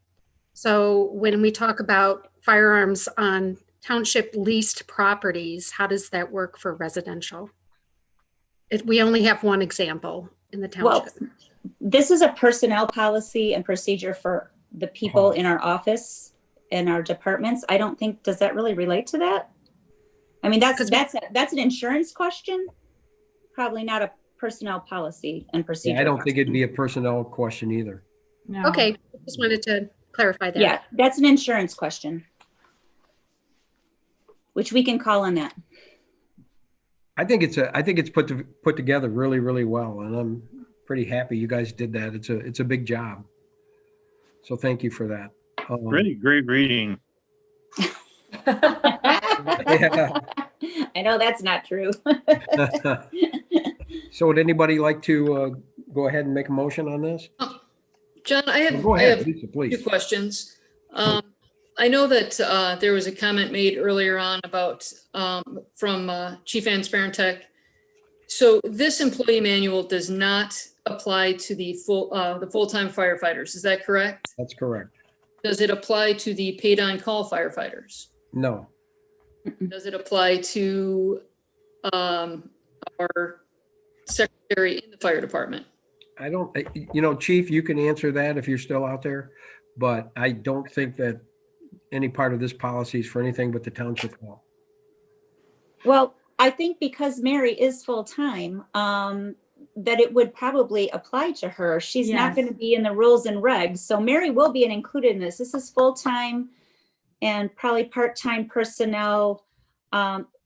So when we talk about firearms on township leased properties, how does that work for residential? We only have one example in the Well, township. this is a personnel policy and procedure for the people in our office, in our departments. I don't think, does that really relate to that? I mean, that's an insurance question, probably not a personnel policy and procedure. Yeah, I don't think it'd be a personnel question either. No. Okay, just wanted to clarify that. Yeah, that's an insurance question, which we can call on that. I think it's put together really, really well, and I'm pretty happy you guys did that. It's a big job. So thank you for that. Really great reading. Yeah. I know that's not true. So would anybody like to go ahead and make a motion on this? John, I have, Go I ahead, have Lisa, please. 2 questions. I know that there was a comment made earlier on about from Chief Ann Sparentek. So this employee manual does not apply to the full-time firefighters. Is that correct? That's correct. Does it apply to the paid-on-call firefighters? No. Does it apply to our secretary in the fire department? I don't, Chief, you can answer that if you're still out there, but I don't think that any part of this policy is for anything but the township hall. Well, I think because Mary is full-time, that it would probably apply to her. She's not Yes. going to be in the rules and regs. So Mary will be included in this. This is full-time and probably part-time personnel,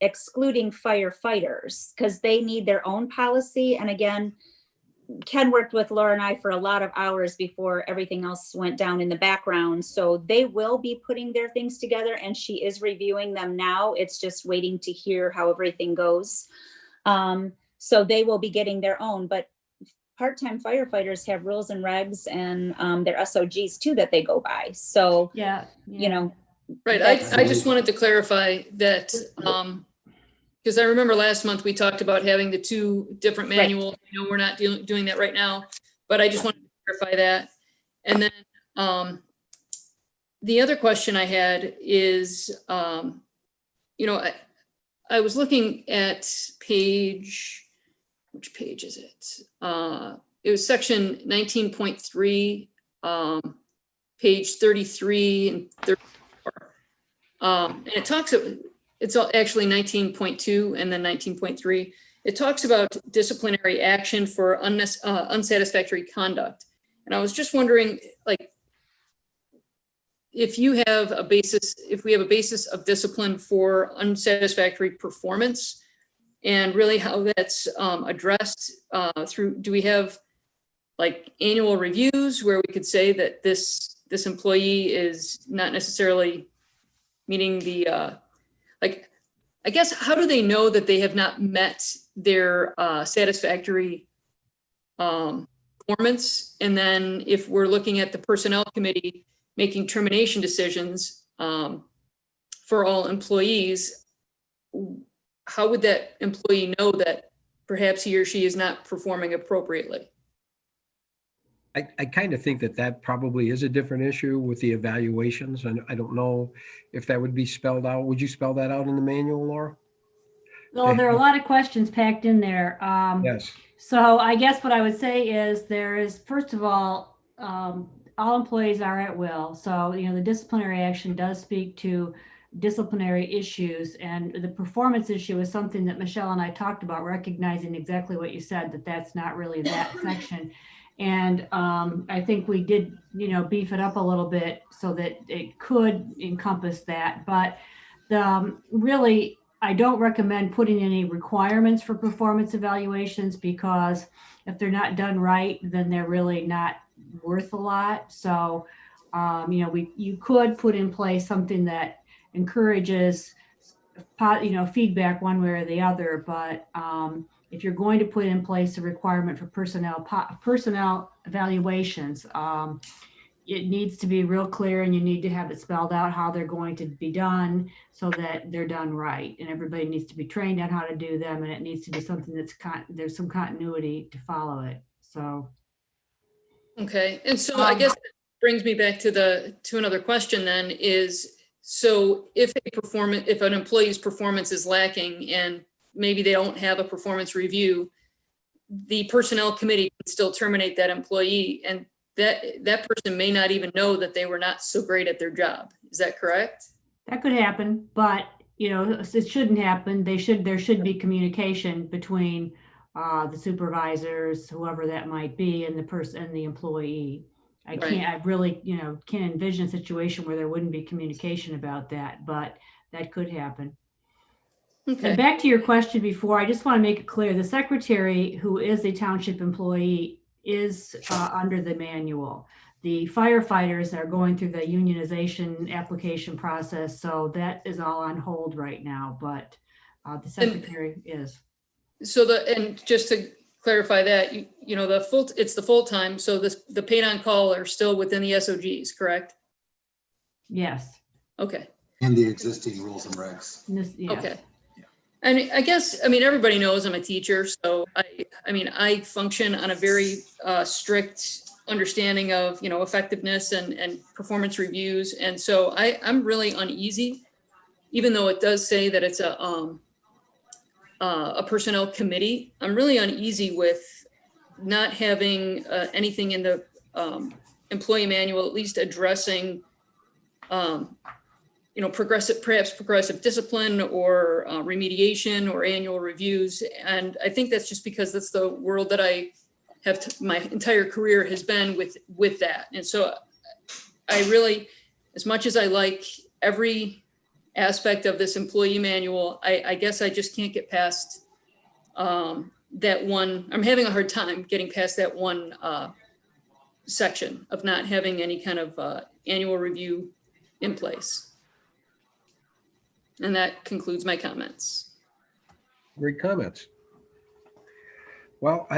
excluding firefighters, because they need their own policy. And again, Ken worked with Laura and I for a lot of hours before everything else went down in the background. So they will be putting their things together, and she is reviewing them now. It's just waiting to hear how everything goes. So they will be getting their own, but part-time firefighters have rules and regs and their SOGs too that they go by. So, Right. I just wanted to clarify that, because I remember last month we talked about having the 2 different manuals. I know we're not doing that right now, but I just wanted to clarify that. And then the other question I had is, I was looking at which page is it? It was section 19.3, page 33 and 34. And it talks, it's actually 19.2 and then 19.3. It talks about disciplinary action for unsatisfactory conduct. And I was just wondering, if you have a basis, if we have a basis of discipline for unsatisfactory performance, and really how that's addressed through, do we have like annual reviews where we could say that this employee is not necessarily meeting the, like, I guess, how do they know that they have not met their satisfactory performance? And then if we're looking at the personnel committee making termination decisions for all employees, how would that employee know that perhaps he or she is not performing appropriately? I kind of think that probably is a different issue with the evaluations. And I don't know if that would be spelled out. Would you spell that out in the manual, Laura? Well, there are a lot of questions packed in there. Yes. So I guess what I would say is there is, first of all employees are at will. So, the disciplinary action does speak to disciplinary issues, and the performance issue is something that Michelle and I talked about, recognizing exactly what you said, that that's not really that section. And I think we did, beef it up a little bit so that it could encompass that. But really, I don't recommend putting any requirements for performance evaluations, because if they're not done right, then they're really not worth a lot. So, you could put in place something that encourages, feedback one way or the other. But if you're going to put in place a requirement for personnel evaluations, it needs to be real clear, and you need to have it spelled out how they're going to be done so that they're done right. And everybody needs to be trained on how to do them, and it needs to be something that's there's some continuity to follow it. So. Okay, and so I guess that brings me back to another question then is, so if an employee's performance is lacking and maybe they don't have a performance review, the personnel committee can still terminate that employee, and that person may not even know that they were not so great at their job. Is that correct? That could happen, but it shouldn't happen. There should be communication between the supervisors, whoever that might be, and the person and the employee. I really, can't envision a situation where there wouldn't be communication about that, but that could happen. Okay. And back to your question before, I just want to make it clear, the secretary, who is a township employee, is under the manual. The firefighters are going through the unionization application process, so that is all on hold right now, but the secretary is. So and just to clarify that, it's the full-time, so the paid on call are still within the SOGs, correct? Yes. Okay. And the existing rules and regs. Yes. Okay. And I guess, everybody knows I'm a teacher, so I function on a very strict understanding of, effectiveness and performance reviews. And so I'm really uneasy, even though it does say that it's a personnel committee. I'm really uneasy with not having anything in the employee manual, at least addressing progressive discipline or remediation or annual reviews. And I think that's just because that's the world that I have my entire career has been with that. And so I really, as much as I like every aspect of this employee manual, I guess I just can't get past that one. I'm having a hard time getting past that one section of not having any kind of annual review in place. And that concludes my comments. Great comments. Well,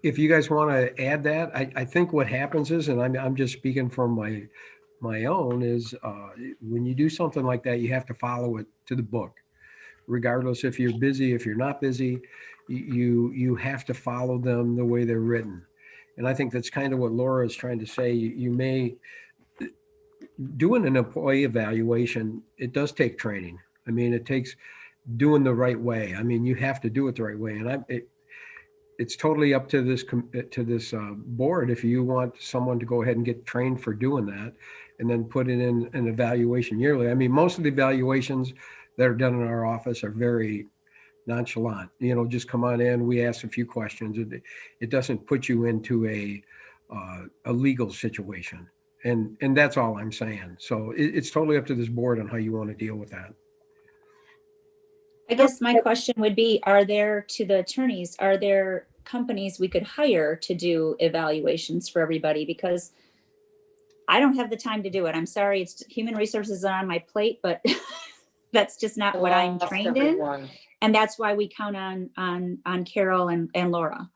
if you guys want to add that, I think what happens is, and I'm just speaking from my own, is when you do something like that, you have to follow it to the book, regardless if you're busy, if you're not busy, you have to follow them the way they're written. And I think that's kind of what Laura is trying to say. You may, doing an employee evaluation, it does take training. It takes doing the right way. You have to do it the right way. And it's totally up to this board if you want someone to go ahead and get trained for doing that, and then put it in an evaluation yearly. Most of the evaluations that are done in our office are very nonchalant. Just come on in, we ask a few questions. It doesn't put you into a legal situation. And that's all I'm saying. So it's totally up to this board on how you want to deal with that. I guess my question would be, to the attorneys, are there companies we could hire to do evaluations for everybody? Because I don't have the time to do it. I'm sorry, it's human resources are on my plate, but that's just not what I'm Lost trained in. everyone. And that's why we count on Carol and Laura.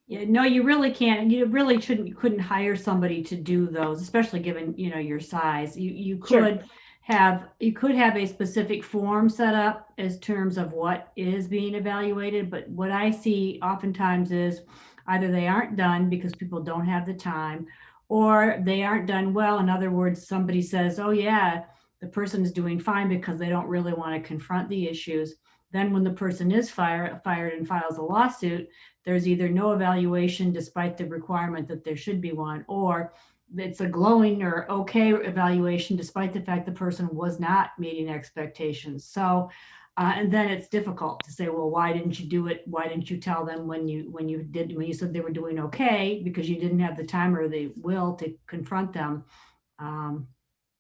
Yeah, no, you really can't. You really shouldn't. You couldn't hire somebody to do those, especially given, you know, your size. You could have a specific form set up as terms of what is being evaluated. But what I see oftentimes is either they aren't done because people don't have the time, or they aren't done well. In other words, somebody says, "Oh yeah, the person is doing fine," because they don't really want to confront the issues. Then when the person is fired and files a lawsuit, there's either no evaluation despite the requirement that there should be one, or it's a glowing or okay evaluation despite the fact the person was not meeting expectations. So, and then it's difficult to say, well, why didn't you do it? Why didn't you tell them when you said they were doing okay, because you didn't have the time or the will to confront them?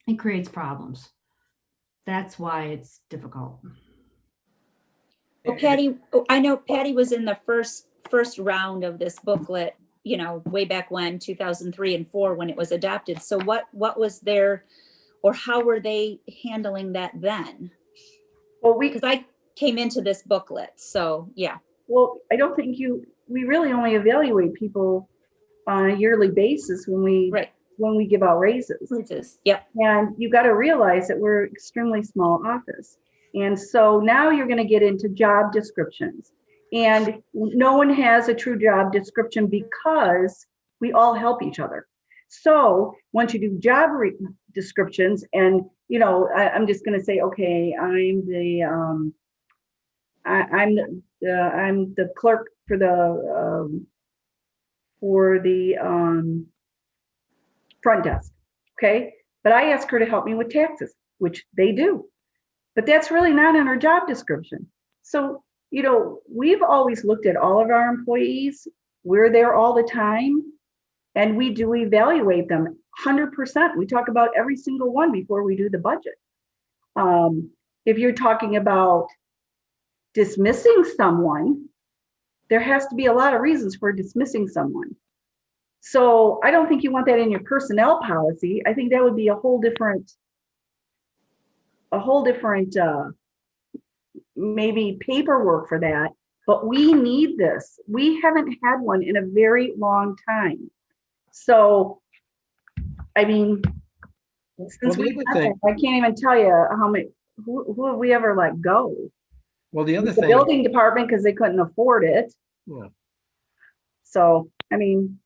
It creates problems. That's why it's difficult. Well, Patty, I know Patty was in the first round of this booklet, you know, way back when, 2003 and 4, when it was adopted. So what was there, or how were they handling that then? Well, because I came into this booklet, so yeah. Well, I don't think we really only evaluate people on a yearly basis when we give out raises. Yep. And you got to realize that we're extremely small office. And so now you're going to get into job descriptions. And no one has a true job description because we all help each other. So once you do job descriptions, and you know, I'm just going to say, okay, I'm the clerk for the front desk, okay? But I ask her to help me with taxes, which they do. But that's really not in our job description. So, you know, we've always looked at all of our employees. We're there all the time, and we do evaluate them 100%. We talk about every single one before we do the budget. If you're talking about dismissing someone, there has to be a lot of reasons for dismissing someone. So I don't think you want that in your personnel policy. I think that would be a whole different maybe paperwork for that, but we need this. We haven't had one in a very long time. So, I mean, since we've done that, I can't even tell you how many, who have we ever let go? Well, the other the thing, building department, because they couldn't afford it. Yeah. So, I mean,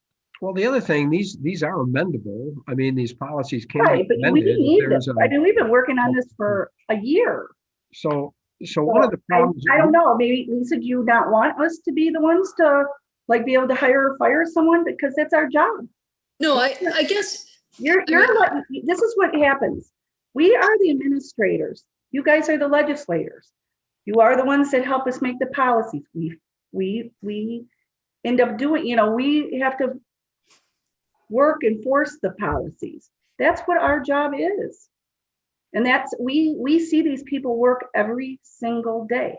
well, the other thing, these are amendable. I mean, these policies can right, be but we amended. need this. I mean, we've been working on this for a year. So one of the problems. I don't know. Maybe Lisa, do you not want us to be the ones to like be able to hire or fire someone, because that's our job? No, I guess this is what happens. We are the administrators. You guys are the legislators. You are the ones that help us make the policies. We end up doing, you know, we have to work and force the policies. That's what our job is. And that's, we see these people work every single day,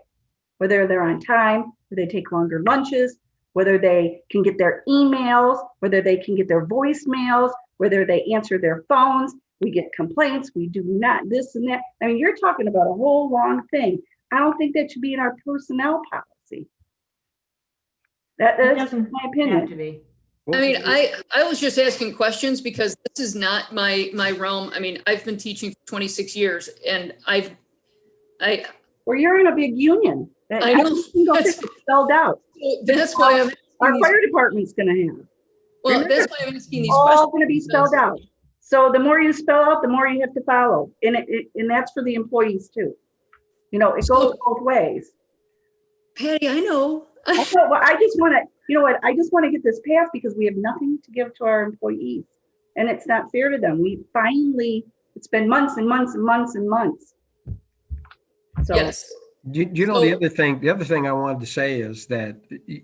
whether they're on time, whether they take longer lunches, whether they can get their emails, whether they can get their voicemails, whether they answer their phones. We get complaints, we do not this and that. I mean, you're talking about a whole long thing. I don't think that should be in our personnel policy. That's my opinion. I mean, I was just asking questions because this is not my realm. I mean, I've been teaching for 26 years, and well, you're in a big union. I know. That's spelled out. That's why our fire department's going to have. Well, that's why I'm asking these all questions. All going to be spelled out. So the more you spell out, the more you have to follow, and that's for the employees too. You know, it goes both ways. Patty, I know. Well, I just want to, you know what? I just want to get this passed because we have nothing to give to our employees, and it's not fair to them. It's been months and months and months and months. So, yes. You know, the other thing I wanted to say is that,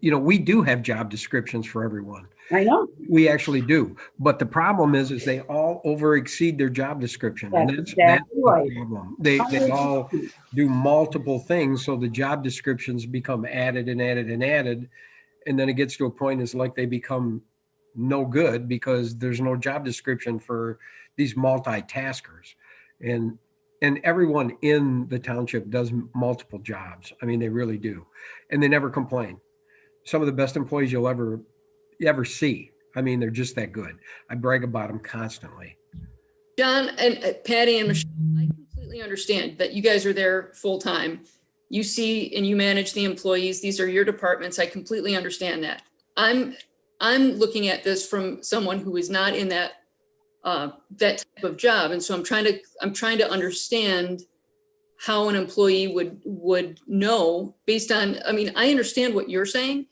we do have job descriptions for everyone. I know. We actually do. But the problem is they all over exceed their job description. And That's that's exactly the right. problem. They all do multiple things. So the job descriptions become added and added and added. And then it gets to a point, it's like they become no good because there's no job description for these multitaskers. And everyone in the township does multiple jobs. I mean, they really do. And they never complain. Some of the best employees you'll ever see. I mean, they're just that good. I brag about them constantly. John and Patty and Michelle, I completely understand that you guys are there full time. You see and you manage the employees. These are your departments. I completely understand that. I'm looking at this from someone who is not in that type of job, and so I'm trying to understand how an employee would know based on. I mean, I understand what you're saying,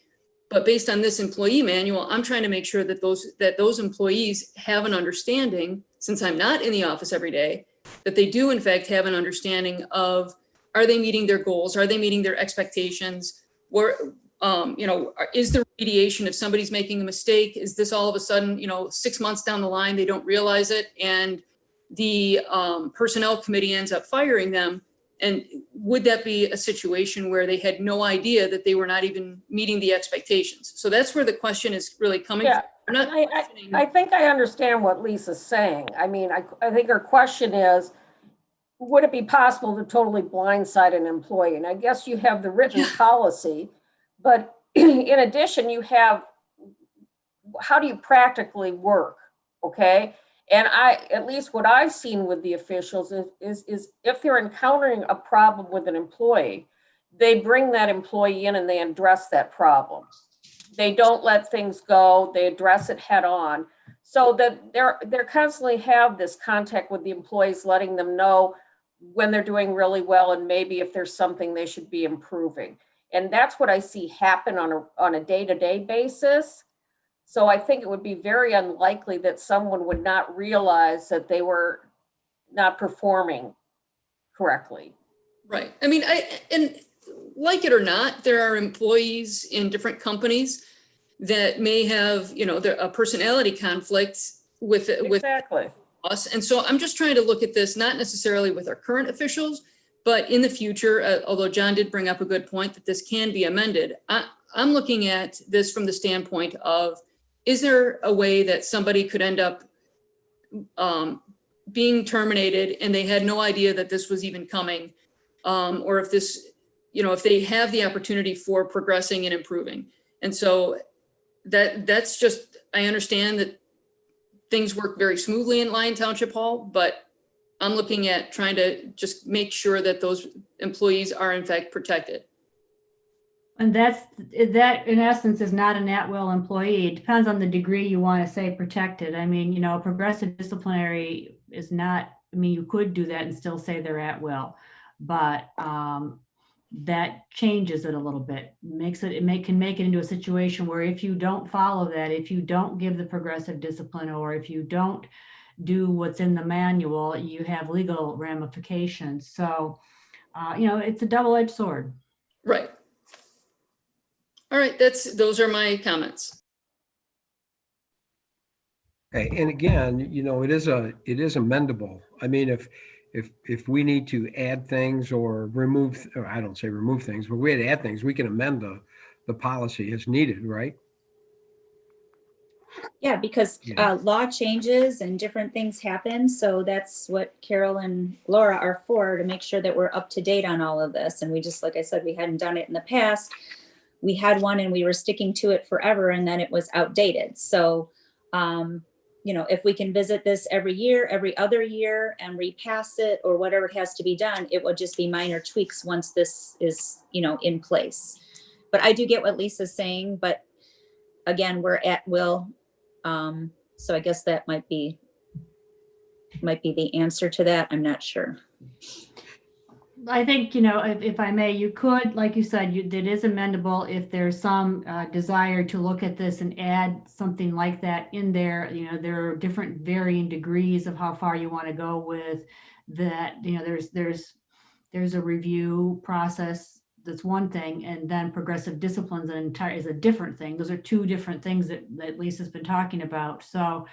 but based on this employee manual, I'm trying to make sure that those employees have an understanding, since I'm not in the office every day, that they do in fact have an understanding of, are they meeting their goals? Are they meeting their expectations? Or, is there remediation if somebody's making a mistake? Is this all of a sudden, 6 months down the line, they don't realize it and the personnel committee ends up firing them? And would that be a situation where they had no idea that they were not even meeting the expectations? So that's where the question is really coming from. I think I understand what Lisa's saying. I mean, I think her question is, would it be possible to totally blindside an employee? And I guess you have the written policy, but in addition, you have, how do you practically work? Okay. And at least what I've seen with the officials is if they're encountering a problem with an employee, they bring that employee in and they address that problem. They don't let things go. They address it head on, so that they're constantly have this contact with the employees, letting them know when they're doing really well and maybe if there's something they should be improving. And that's what I see happen on a day-to-day basis. So I think it would be very unlikely that someone would not realize that they were not performing correctly. Right. I mean, and like it or not, there are employees in different companies that may have, a personality conflict with us. And so I'm just trying to look at this, not necessarily with our current officials, but in the future, although John did bring up a good point that this can be amended. I'm looking at this from the standpoint of, is there a way that somebody could end up being terminated and they had no idea that this was even coming? Or if this, if they have the opportunity for progressing and improving. And so that's just, I understand that things work very smoothly in Lyon Township Hall, but I'm looking at trying to just make sure that those employees are in fact protected. And that in essence is not an at-will employee. It depends on the degree you want to say protected. I mean, progressive disciplinary is not, I mean, you could do that and still say they're at will, but that changes it a little bit. Can make it into a situation where if you don't follow that, if you don't give the progressive discipline, or if you don't do what's in the manual, you have legal ramifications. So, it's a double-edged sword. Right. All right, those are my comments. Okay, and again, it is amendable. I mean, if we need to add things or remove, or I don't say remove things, but we had to add things, we can amend the policy as needed, right? Yeah, because law changes and different things happen. So that's what Carol and Laura are for, to make sure that we're up to date on all of this. And we just, like I said, we hadn't done it in the past. We had one and we were sticking to it forever, and then it was outdated. So, if we can visit this every year, every other year, and repass it or whatever has to be done, it would just be minor tweaks once this is, in place. But I do get what Lisa's saying, but again, we're at will. So I guess that might be the answer to that. I'm not sure. I think, if I may, you could, like you said, it is amendable if there's some desire to look at this and add something like that in there. There are different varying degrees of how far you want to go with that. There's there's a review process. That's one thing, and then progressive disciplines is a different thing. Those are two different things that Lisa's been talking about. So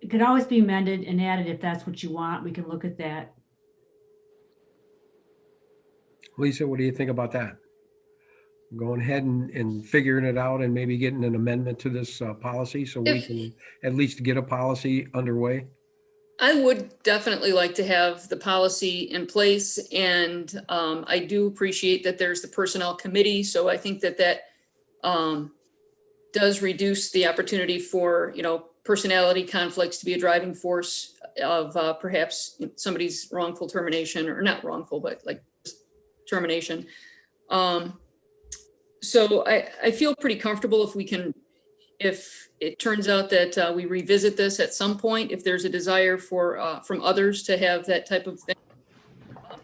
it could always be amended and added if that's what you want. We can look at that. Lisa, what do you think about that? Going ahead and figuring it out and maybe getting an amendment to this policy so we can at least get a policy underway? I would definitely like to have the policy in place, and I do appreciate that there's the personnel committee. So I think that does reduce the opportunity for, personality conflicts to be a driving force of perhaps somebody's wrongful termination, or not wrongful, but like termination. So I feel pretty comfortable if it turns out that we revisit this at some point, if there's a desire from others to have that type of thing,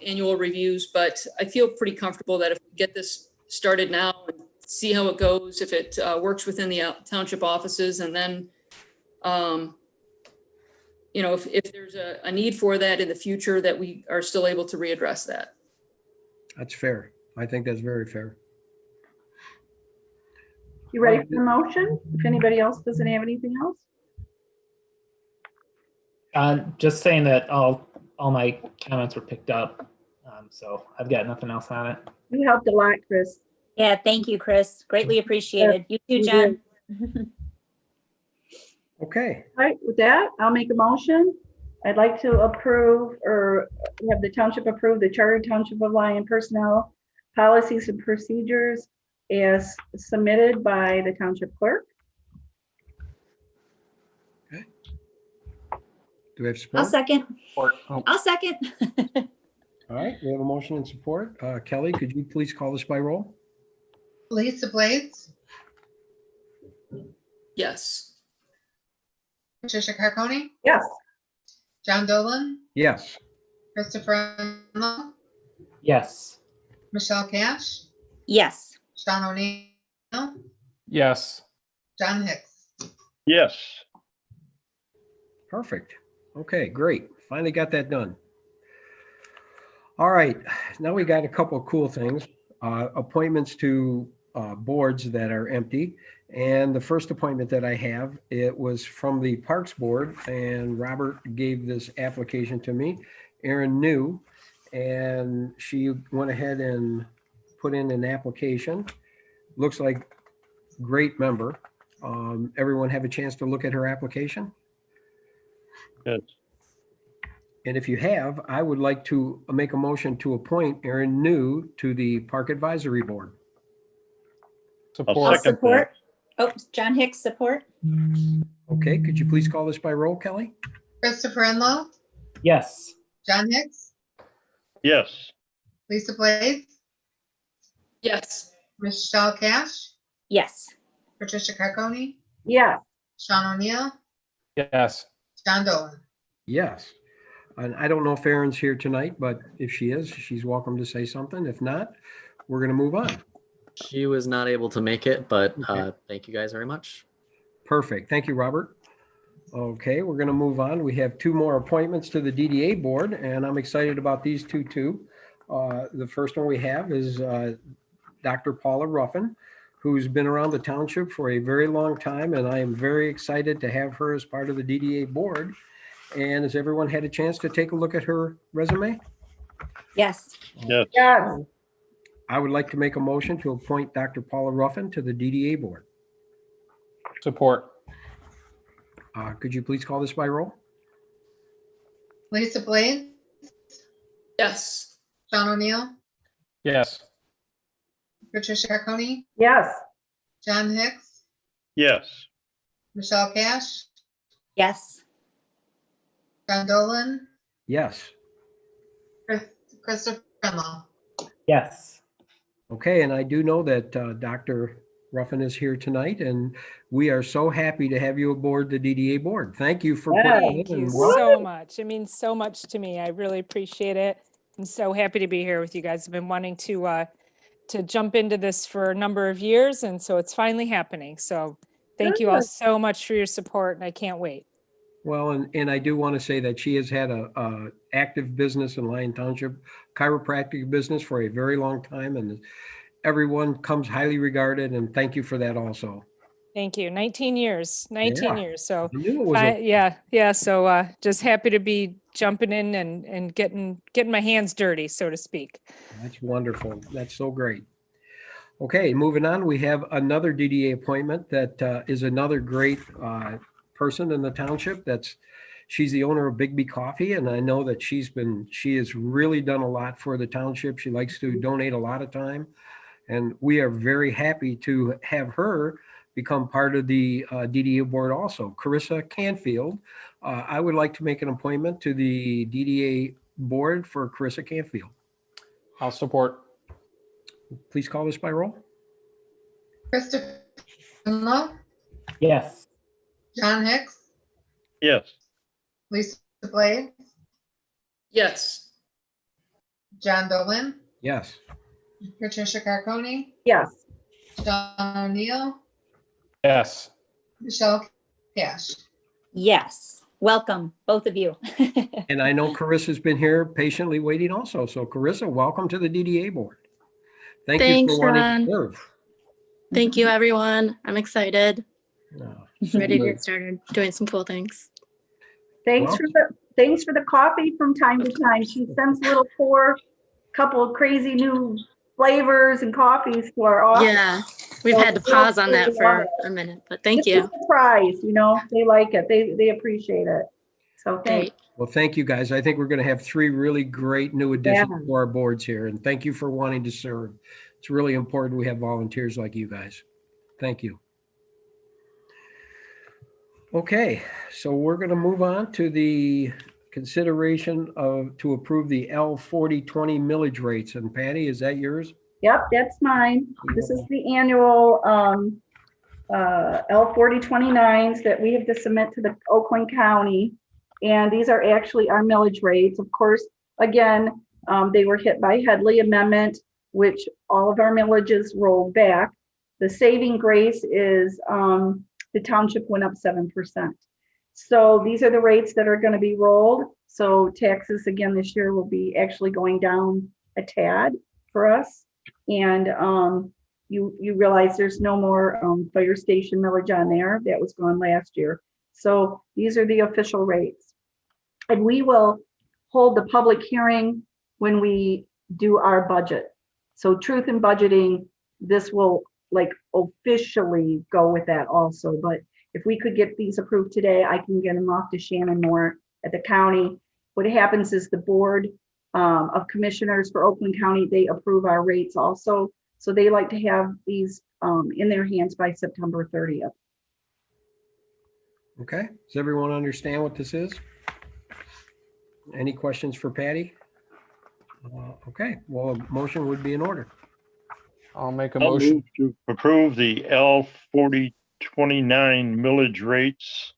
annual reviews. But I feel pretty comfortable that if we get this started now and see how it goes, if it works within the township offices, and then, if there's a need for that in the future, that we are still able to readdress that. That's fair. I think that's very fair. You ready for the motion? If anybody else doesn't have anything else? Just saying that all my comments were picked up. So I've got nothing else on it. You helped a lot, Chris. Yeah, thank you, Chris. Greatly appreciated. You too, You John. Okay. All right, with that, I'll make a motion. I'd like to approve or have the township approve the Charter Township of Lyon personnel policies and procedures as submitted by the township clerk. Okay. Do we have support? I'll second. Oh, I'll second. All right, we have a motion and support. Kelly, could you please call this by roll? Lisa Blades, Yes. Patricia Carconi, Yes. John Dolan, Yes. Christopher Enlow, Yes. Michelle Cash, Yes. Sean O'Neill, yes. John Hicks. Yes. Perfect. Okay, great. Finally got that done. All right, now we got a couple of cool things. Appointments to boards that are empty. And the first appointment that I have, it was from the Parks Board, and Robert gave this application to me. Erin New, and she went ahead and put in an application. Looks like great member. Everyone have a chance to look at her application? Yes. And if you have, I would like to make a motion to appoint Erin New to the Park Advisory Board. Support. I'll support. Oh, John Hicks, support. Okay, could you please call this by roll, Kelly? Christopher Enlow, Yes. John Hicks, Yes. Lisa Blades, Yes. Michelle Cash, Yes. Patricia Carconi, Yes. Sean O'Neill, Yes. John Dolan. Yes. And I don't know if Erin's here tonight, but if she is, she's welcome to say something. If not, we're going to move on. She was not able to make it, but Okay. thank you guys very much. Perfect. Thank you, Robert. Okay, we're going to move on. We have two more appointments to the DDA board, and I'm excited about these two too. The first one we have is Dr. Paula Ruffin, who's been around the township for a very long time, and I am very excited to have her as part of the DDA board. And has everyone had a chance to take a look at her resume? Yes. Yes. Yes. I would like to make a motion to appoint Dr. Paula Ruffin to the DDA board. Support. Could you please call this by roll? Lisa Blades, Yes. Sean O'Neill, Yes. Patricia Carconi, Yes. John Hicks, Yes. Michelle Cash, Yes. John Dolan, Yes. Christopher Enlow. Yes. Okay, and I do know that Dr. Ruffin is here tonight, and we are so happy to have you aboard the DDA board. Thank you for putting Thank in you and welcome. so much. It means so much to me. I really appreciate it. I'm so happy to be here with you guys. I've been wanting to jump into this for a number of years, and so it's finally happening. So thank you all Good. so much for your support, and I can't wait. Well, and I do want to say that she has had a active business in Lyon Township, chiropractic business for a very long time, and everyone comes highly regarded, and thank you for that also. Thank you. 19 years, 19 Yeah. years. So I knew it was a- yeah. So just happy to be jumping in and getting my hands dirty, so to speak. That's wonderful. That's so great. Okay, moving on, we have another DDA appointment that is another great person in the township. She's the owner of Bigby Coffee, and I know that she has really done a lot for the township. She likes to donate a lot of time, and we are very happy to have her become part of the DDA board also. Carissa Canfield, I would like to make an appointment to the DDA board for Carissa Canfield. I'll support. Please call this by roll. Christopher Penlow, Yes. John Hicks, Yes. Lisa Blades, Yes. John Dolan, Yes. Patricia Carconi, Yes. Sean O'Neill, Yes. Michelle Cash. Yes, welcome, both of you. And I know Carissa's been here patiently waiting also. So Carissa, welcome to the DDA board. Thank you Thanks, for wanting Ron. to serve. Thank you, everyone. I'm excited. So Ready to good. get started doing some cool things. Thanks for the coffee from time to time. She sends little couple of crazy new flavors and coffees to our office. Yeah, we've had to pause on that for a minute, but thank It's you. a surprise, they like it. They appreciate it. So thanks. Well, thank you guys. I think we're going to have 3 really great new additions Yeah. to our boards here. And thank you for wanting to serve. It's really important we have volunteers like you guys. Thank you. Okay, so we're going to move on to the consideration to approve the L4020 millage rates. And Patty, is that yours? Yep, that's mine. This is the annual L4029s that we have to submit to the Oakland County. And these are actually our millage rates. Of course, again, they were hit by Headley Amendment, which all of our millages rolled back. The saving grace is the township went up 7%. So these are the rates that are going to be rolled. So taxes again this year will be actually going down a tad for us. And you realize there's no more fire station millage on there. That was gone last year. So these are the official rates. And we will hold the public hearing when we do our budget. So truth in budgeting, this will officially go with that also. But if we could get these approved today, I can get them off to Shannon Moore at the county. What happens is the board of commissioners for Oakland County, they approve our rates also. So they like to have these in their hands by September 30th. Okay, does everyone understand what this is? Any questions for Patty? Okay, well, a motion would be in order. I'll make a I'll motion. move to approve the L4029 millage rates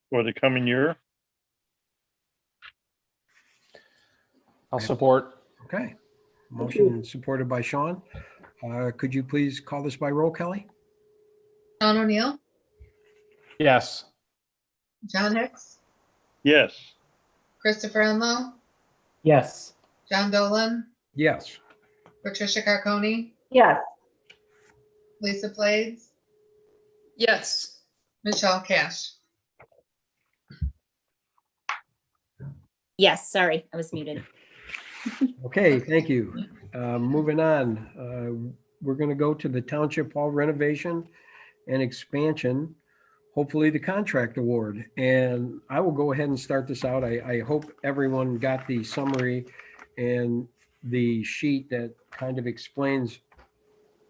for the coming year. I'll support. Okay, motion supported by Sean. Could you please call this by roll, Kelly? Sean O'Neill, Yes. John Hicks, Yes. Christopher Enlow, Yes. John Dolan, Yes. Patricia Carconi, Yes. Lisa Blades, Yes. Michelle Cash. Yes, sorry, I was muted. Okay, thank you. Moving on, we're going to go to the Township Hall renovation and expansion, hopefully the contract award. And I will go ahead and start this out. I hope everyone got the summary and the sheet that kind of explains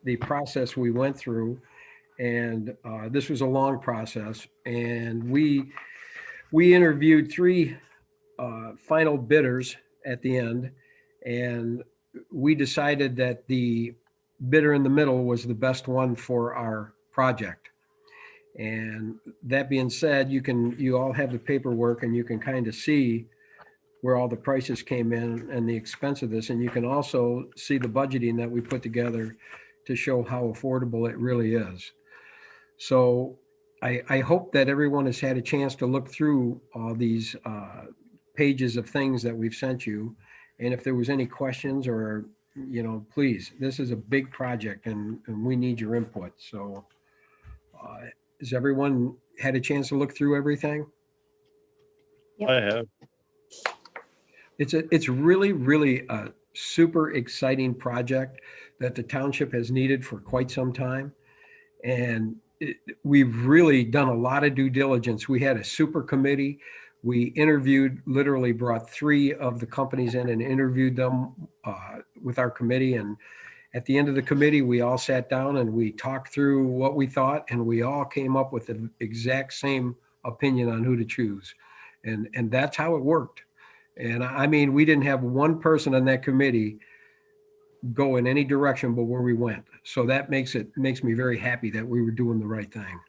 the process we went through. And this was a long process. And we interviewed 3 final bidders at the end. And we decided that the bidder in the middle was the best one for our project. And that being said, you all have the paperwork and you can kind of see where all the prices came in and the expense of this. And you can also see the budgeting that we put together to show how affordable it really is. So I hope that everyone has had a chance to look through all these pages of things that we've sent you. And if there was any questions or, please, this is a big project and we need your input. So has everyone had a chance to look through everything? I have. It's really, really a super exciting project that the township has needed for quite some time. And we've really done a lot of due diligence. We had a super committee. We interviewed, literally brought 3 of the companies in and interviewed them with our committee. And at the end of the committee, we all sat down and we talked through what we thought, and we all came up with the exact same opinion on who to choose. And that's how it worked. And I mean, we didn't have one person on that committee go in any direction but where we went. So that makes me very happy that we were doing the right thing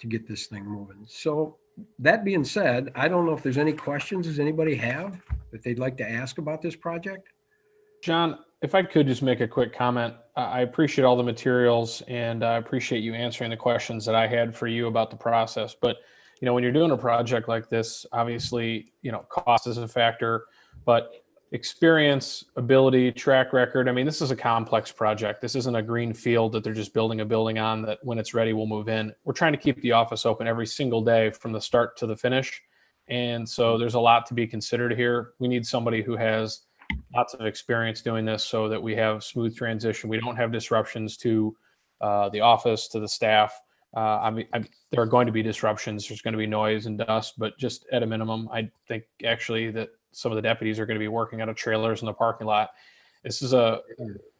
to get this thing moving. So that being said, I don't know if there's any questions. Does anybody have that they'd like to ask about this project? John, if I could just make a quick comment, I appreciate all the materials and I appreciate you answering the questions that I had for you about the process. But, when you're doing a project like this, obviously, cost is a factor, but experience, ability, track record. I mean, this is a complex project. This isn't a green field that they're just building a building on that when it's ready, we'll move in. We're trying to keep the office open every single day from the start to the finish. And so there's a lot to be considered here. We need somebody who has lots of experience doing this so that we have smooth transition. We don't have disruptions to the office, to the staff. There are going to be disruptions. There's going to be noise and dust, but just at a minimum, I think actually that some of the deputies are going to be working out of trailers in the parking lot. There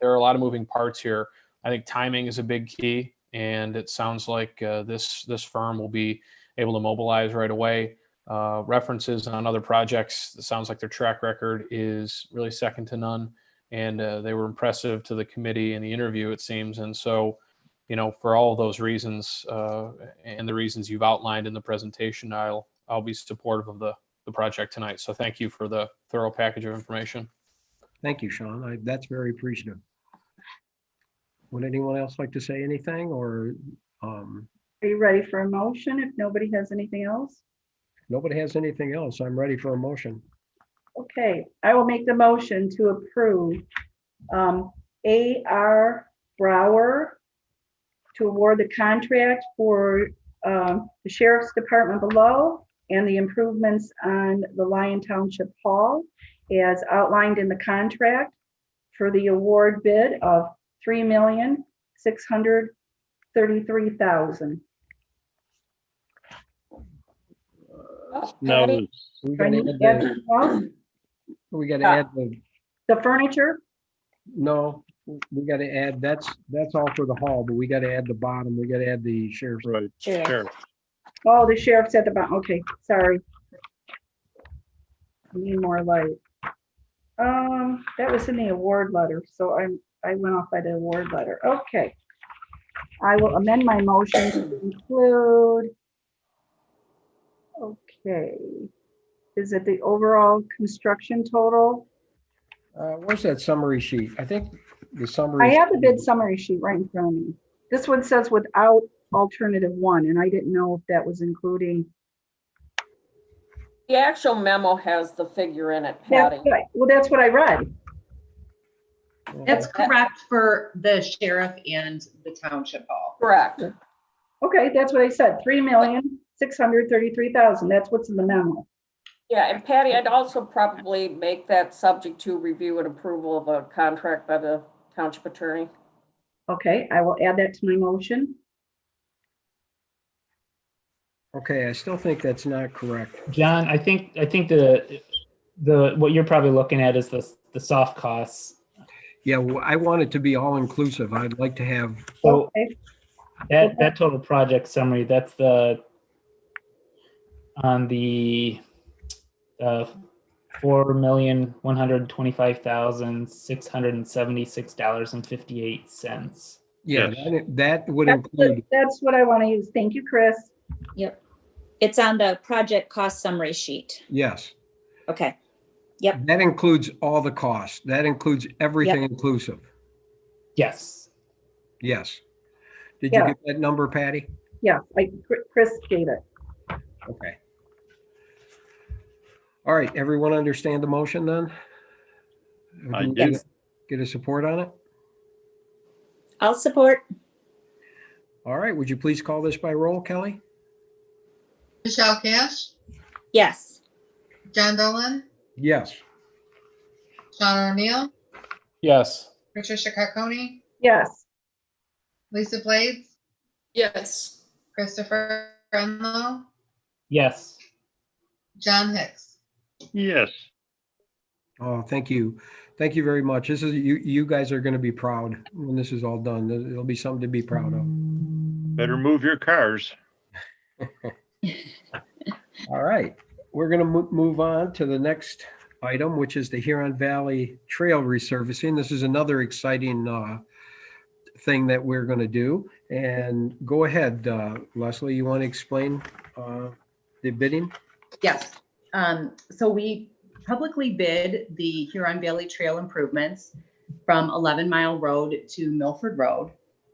are a lot of moving parts here. I think timing is a big key, and it sounds like this firm will be able to mobilize right away. References on other projects, it sounds like their track record is really second to none, and they were impressive to the committee in the interview, it seems. And so, for all of those reasons and the reasons you've outlined in the presentation, I'll be supportive of the project tonight. So thank you for the thorough package of information. Thank you, Sean. That's very appreciative. Would anyone else like to say anything or? Are you ready for a motion if nobody has anything else? Nobody has anything else. I'm ready for a motion. Okay, I will make the motion to approve A.R. Brower to award the contract for the Sheriff's Department below and the improvements on the Lyon Township Hall as outlined in the contract for the award bid of $3,633,000. Now, We got to add the furniture. No, we got to add, that's all for the hall, but we got to add the bottom. We got to add the sheriff's. Right. Sheriff. Oh, the sheriff's at the bottom. Okay, sorry. I need more light. That was in the award letter, so I went off by the award letter. Okay. I will amend my motion to include. Okay. Is it the overall construction total? Where's that summary sheet? I think the summary. I have the bid summary sheet right in front of me. This one says without alternative 1, and I didn't know if that was including. The actual memo has the figure in it, Patty. That's right. Well, that's what I read. That's correct for the sheriff and the township hall. Correct. Okay, that's what I said. $3,633,000. That's what's in the memo. Yeah, and Patty, I'd also probably make that subject to review and approval of a contract by the township attorney. Okay, I will add that to my motion. Okay, I still think that's not correct. John, I think the what you're probably looking at is the soft costs. Yeah, well, I want it to be all inclusive. I'd like to have. So that total project summary, that's on the $4,125,676.58. Yeah, that would include. That's what I want to use. Thank you, Chris. Yep. It's on the project cost summary sheet. Yes. Okay. Yep. That includes all the costs. That includes everything inclusive. Yes. Yes. Did you get that number, Patty? Yes, Chris gave it. Okay. All right, everyone understand the motion then? I Can we do. get get a support on it? I'll support. All right, would you please call this by roll, Kelly? Michelle Cash, Yes. John Dolan, Yes. Sean O'Neill, Yes. Patricia Carconi, Yes. Lisa Blades, Yes. Christopher Enlow, Yes. John Hicks. Yes. Oh, thank you. Thank you very much. This is, you guys are going to be proud when this is all done. It'll be something to be proud of. Better move your cars. All right, we're going to move on to the next item, which is the Huron Valley Trail resurfacing. This is another exciting thing that we're going to do. And go ahead, Leslie, you want to explain the bidding? Yes. So we publicly bid the Huron Valley Trail improvements from 11 Mile Road to Milford Road.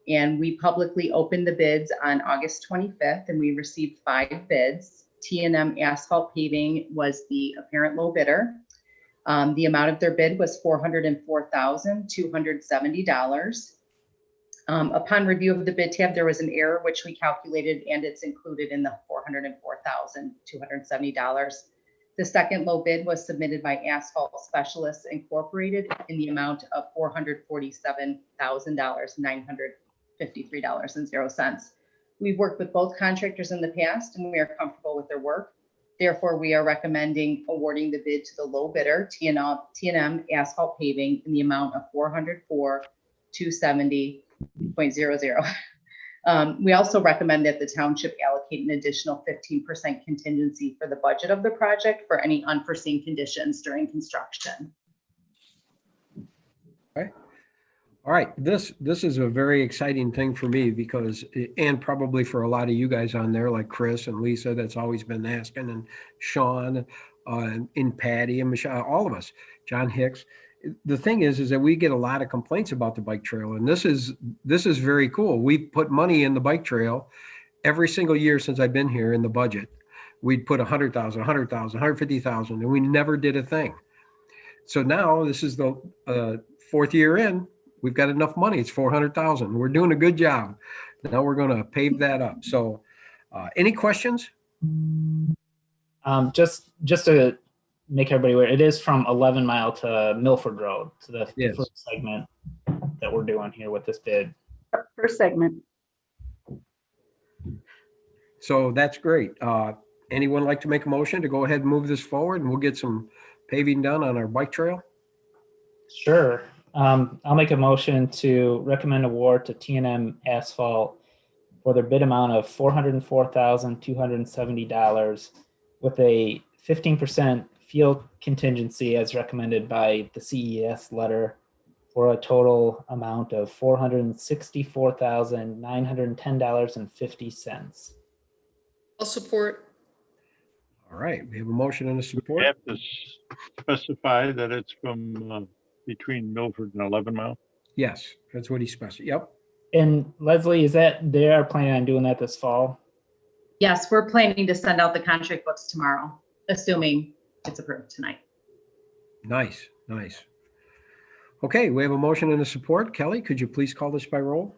And we publicly opened the bids on August 25th, and we received 5 bids. T&M Asphalt Paving was the apparent low bidder. The amount of their bid was $404,270. Upon review of the bid tab, there was an error which we calculated, and it's included in the $404,270. The second low bid was submitted by Asphalt Specialists Incorporated in the amount of $447,953.00. We've worked with both contractors in the past, and we are comfortable with their work. Therefore, we are recommending awarding the bid to the low bidder, T&M Asphalt Paving, in the amount of $404,270.00. We also recommend that the township allocate an additional 15% contingency for the budget of the project for any unforeseen conditions during construction. Okay. All right, this is a very exciting thing for me because, and probably for a lot of you guys on there, like Chris and Lisa, that's always been asking, and Sean, and Patty and Michelle, all of us, John Hicks. The thing is that we get a lot of complaints about the bike trail, and this is very cool. We put money in the bike trail every single year since I've been here in the budget. We'd put 100,000, 100,000, 150,000, and we never did a thing. So now this is the 4th year in. We've got enough money. It's 400,000. We're doing a good job. Now we're going to pave that up. So, any questions? Just to make everybody aware, it is from 11 Mile to Milford Road, to the first segment that we're doing here with this bid. First segment. So that's great. Anyone like to make a motion to go ahead and move this forward, and we'll get some paving done on our bike trail? Sure. I'll make a motion to recommend award to T&M Asphalt for their bid amount of $404,270 with a 15% field contingency as recommended by the CES letter for a total amount of $464,910.50. I'll support. All right, we have a motion and a support. You have to specify that it's from between Milford and 11 Mile. Yes, that's what he specified. Yep. And Leslie, is that they are planning on doing that this fall? Yes, we're planning to send out the contract books tomorrow, assuming it's approved tonight. Nice, nice. Okay, we have a motion and a support. Kelly, could you please call this by roll?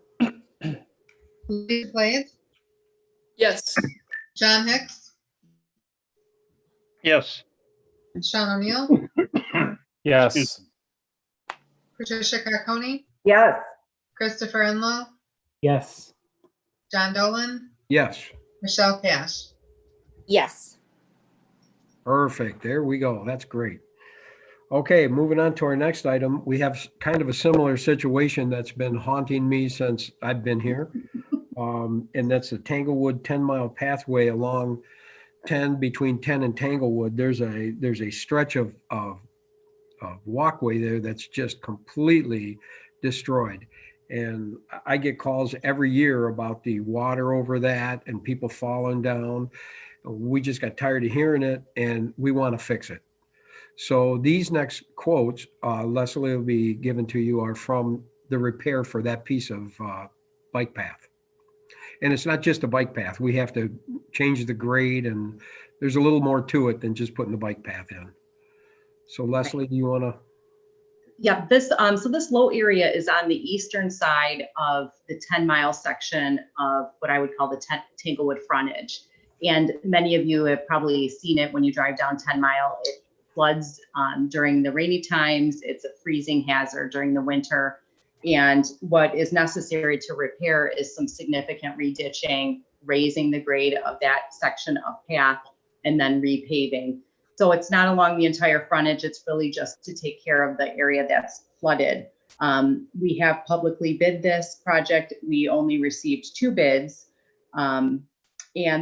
Lisa Blades, Yes. John Hicks, Yes. Sean O'Neill, Yes. Patricia Carconi, Yes. Christopher Enlow, Yes. John Dolan, Yes. Michelle Cash. Yes. Perfect. There we go. That's great. Okay, moving on to our next item. We have kind of a similar situation that's been haunting me since I've been here. And that's the Tanglewood 10-mile pathway along 10 between 10 and Tanglewood. There's a stretch of walkway there that's just completely destroyed. And I get calls every year about the water over that and people falling down. We just got tired of hearing it and we want to fix it. So these next quotes, Leslie, will be given to you, are from the repair for that piece of bike path. And it's not just a bike path. We have to change the grade, and there's a little more to it than just putting the bike path in. So Leslie, do you want to? Yeah, so this low area is on the eastern side of the 10-mile section of what I would call the Tanglewood frontage. And many of you have probably seen it when you drive down 10 Mile. It floods during the rainy times. It's a freezing hazard during the winter. And what is necessary to repair is some significant reditching, raising the grade of that section of path, and then repaving. So it's not along the entire frontage. It's really just to take care of the area that's flooded. We have publicly bid this project. We only received 2 bids. And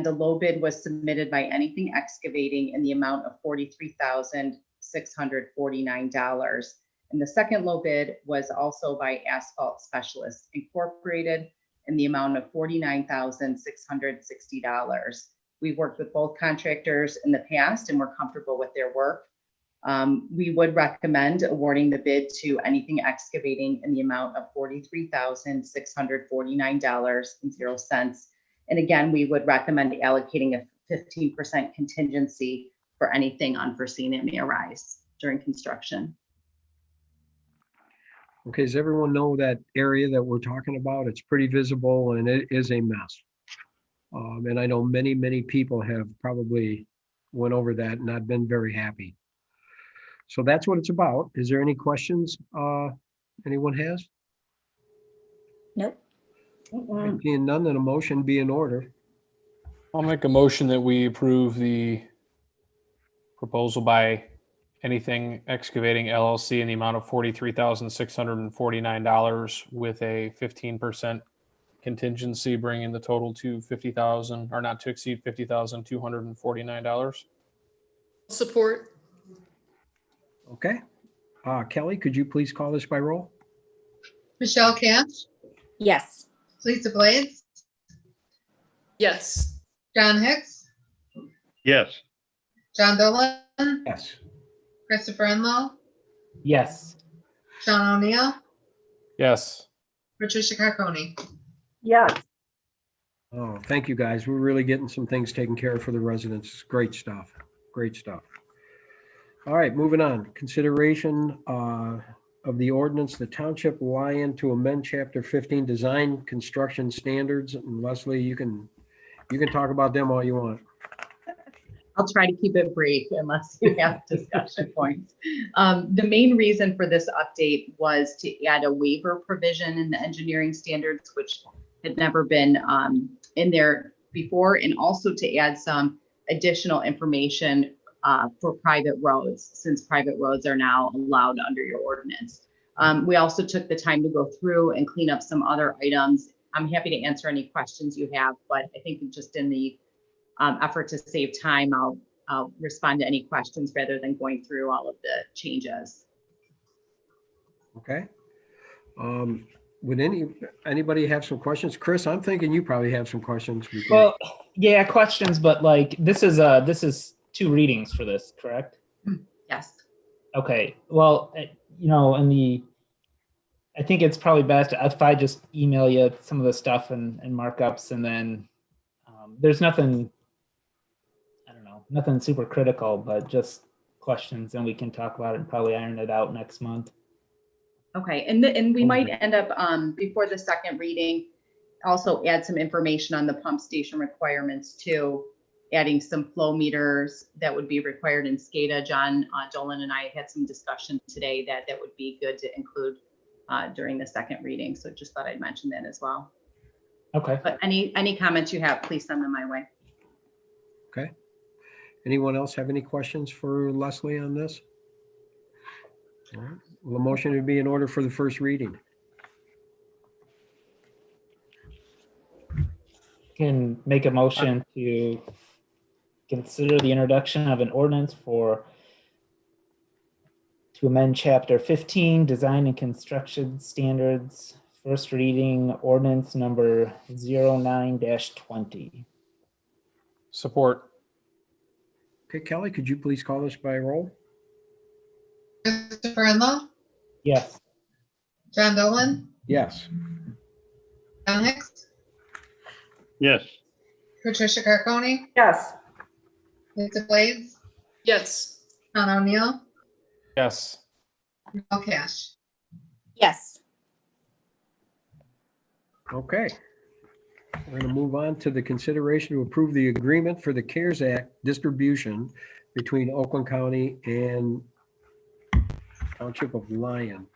the low bid was submitted by Anything Excavating in the amount of $43,649. And the second low bid was also by Asphalt Specialists Incorporated in the amount of $49,660. We've worked with both contractors in the past and we're comfortable with their work. We would recommend awarding the bid to Anything Excavating in the amount of $43,649.00. And again, we would recommend allocating a 15% contingency for anything unforeseen that may arise during construction. Okay, does everyone know that area that we're talking about? It's pretty visible and it is a mess. And I know many, many people have probably went over that and not been very happy. So that's what it's about. Is there any questions anyone has? Nope. Seeing none, then a motion be in order. I'll make a motion that we approve the proposal by Anything Excavating LLC in the amount of $43,649 with a 15% contingency, bringing the total to $50,000 or not to exceed $50,249. Support. Okay. Kelly, could you please call this by roll? Michelle Cash, Yes. Lisa Blades, Yes. John Hicks, Yes. John Dolan, Yes. Christopher Enlow, Yes. Sean O'Neill, Yes. Patricia Carconi. Yes. Oh, thank you, guys. We're really getting some things taken care of for the residents. Great stuff. Great stuff. All right, moving on. Consideration of the ordinance, the township Lion to amend chapter 15 design construction standards. And Leslie, you can talk about them all you want. I'll try to keep it brief unless you have discussion points. The main reason for this update was to add a waiver provision in the engineering standards, which had never been in there before, and also to add some additional information for private roads, since private roads are now allowed under your ordinance. We also took the time to go through and clean up some other items. I'm happy to answer any questions you have, but I think just in the effort to save time, I'll respond to any questions rather than going through all of the changes. Okay. Would anybody have some questions? Chris, I'm thinking you probably have some questions. Well, yeah, questions, but like this is 2 readings for this, correct? Yes. Okay. Well, I think it's probably best if I just email you some of the stuff and markups, and then there's nothing, I don't know, nothing super critical, but just questions, and we can talk about it and probably iron it out next month. Okay, and we might end up before the second reading, also add some information on the pump station requirements too, adding some flow meters that would be required in SCADA. John Dolan and I had some discussion today that would be good to include during the second reading. So just thought I'd mention that as well. Okay. But any comments you have, please send them my way. Okay. Anyone else have any questions for Leslie on this? All right. Well, a motion would be in order for the first reading. Can make a motion to consider the introduction of an ordinance to amend chapter 15, design and construction standards, first reading ordinance number 09-20. Support. Okay, Kelly, could you please call this by roll? Christopher Enlow, Yes. John Dolan, Yes. John Hicks, Yes. Patricia Carconi, Yes. Lisa Blades, Yes. Sean O'Neill, Yes. Michelle Cash. Yes. Okay. We're going to move on to the consideration to approve the agreement for the CARES Act distribution between Oakland County and Township of Lyon.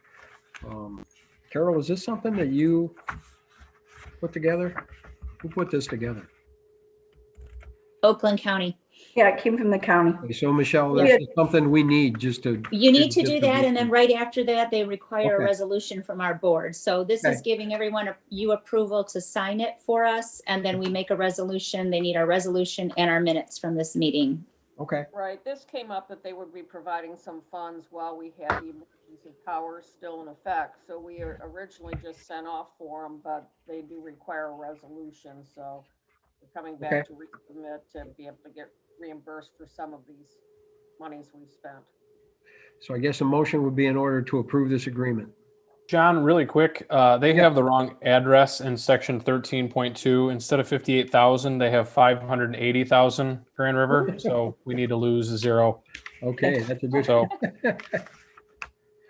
Carol, is this something that you put together? Who put this together? Oakland County. Yeah, it came from the county. Okay, so Michelle, Yeah. this is something we need just to. You need to do that, and then right after that, they require a Okay. resolution from our board. So this is Okay. giving everyone you approval to sign it for us, and then we make a resolution. They need our resolution and our minutes from this meeting. Okay. Right, this came up that they would be providing some funds while we had the emergency powers still in effect. So we originally just sent off for them, but they do require a resolution, so we're coming Okay. back to resubmit to be able to get reimbursed for some of these monies we've spent. So I guess a motion would be in order to approve this agreement. John, really quick, they have the wrong address in section 13.2. Instead of 58,000, they have 580,000 Grand River. So we need to lose a zero. Okay, that's a good. So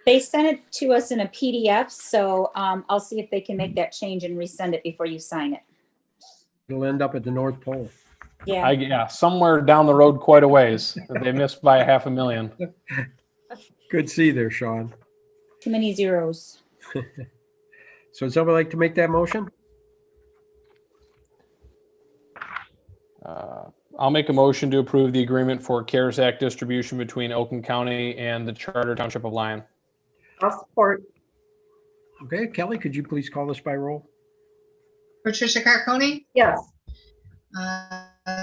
They sent it to us in a PDF, so I'll see if they can make that change and resend it before you sign it. It'll end up at the North Pole. Yeah. yeah, somewhere down the road quite a ways. They missed by 500,000. Good see there, Sean. Too many zeros. So would somebody like to make that motion? I'll make a motion to approve the agreement for CARES Act distribution between Oakland County and the Charter Township of Lyon. I'll support. Okay, Kelly, could you please call this by roll? Patricia Carconi, Yes.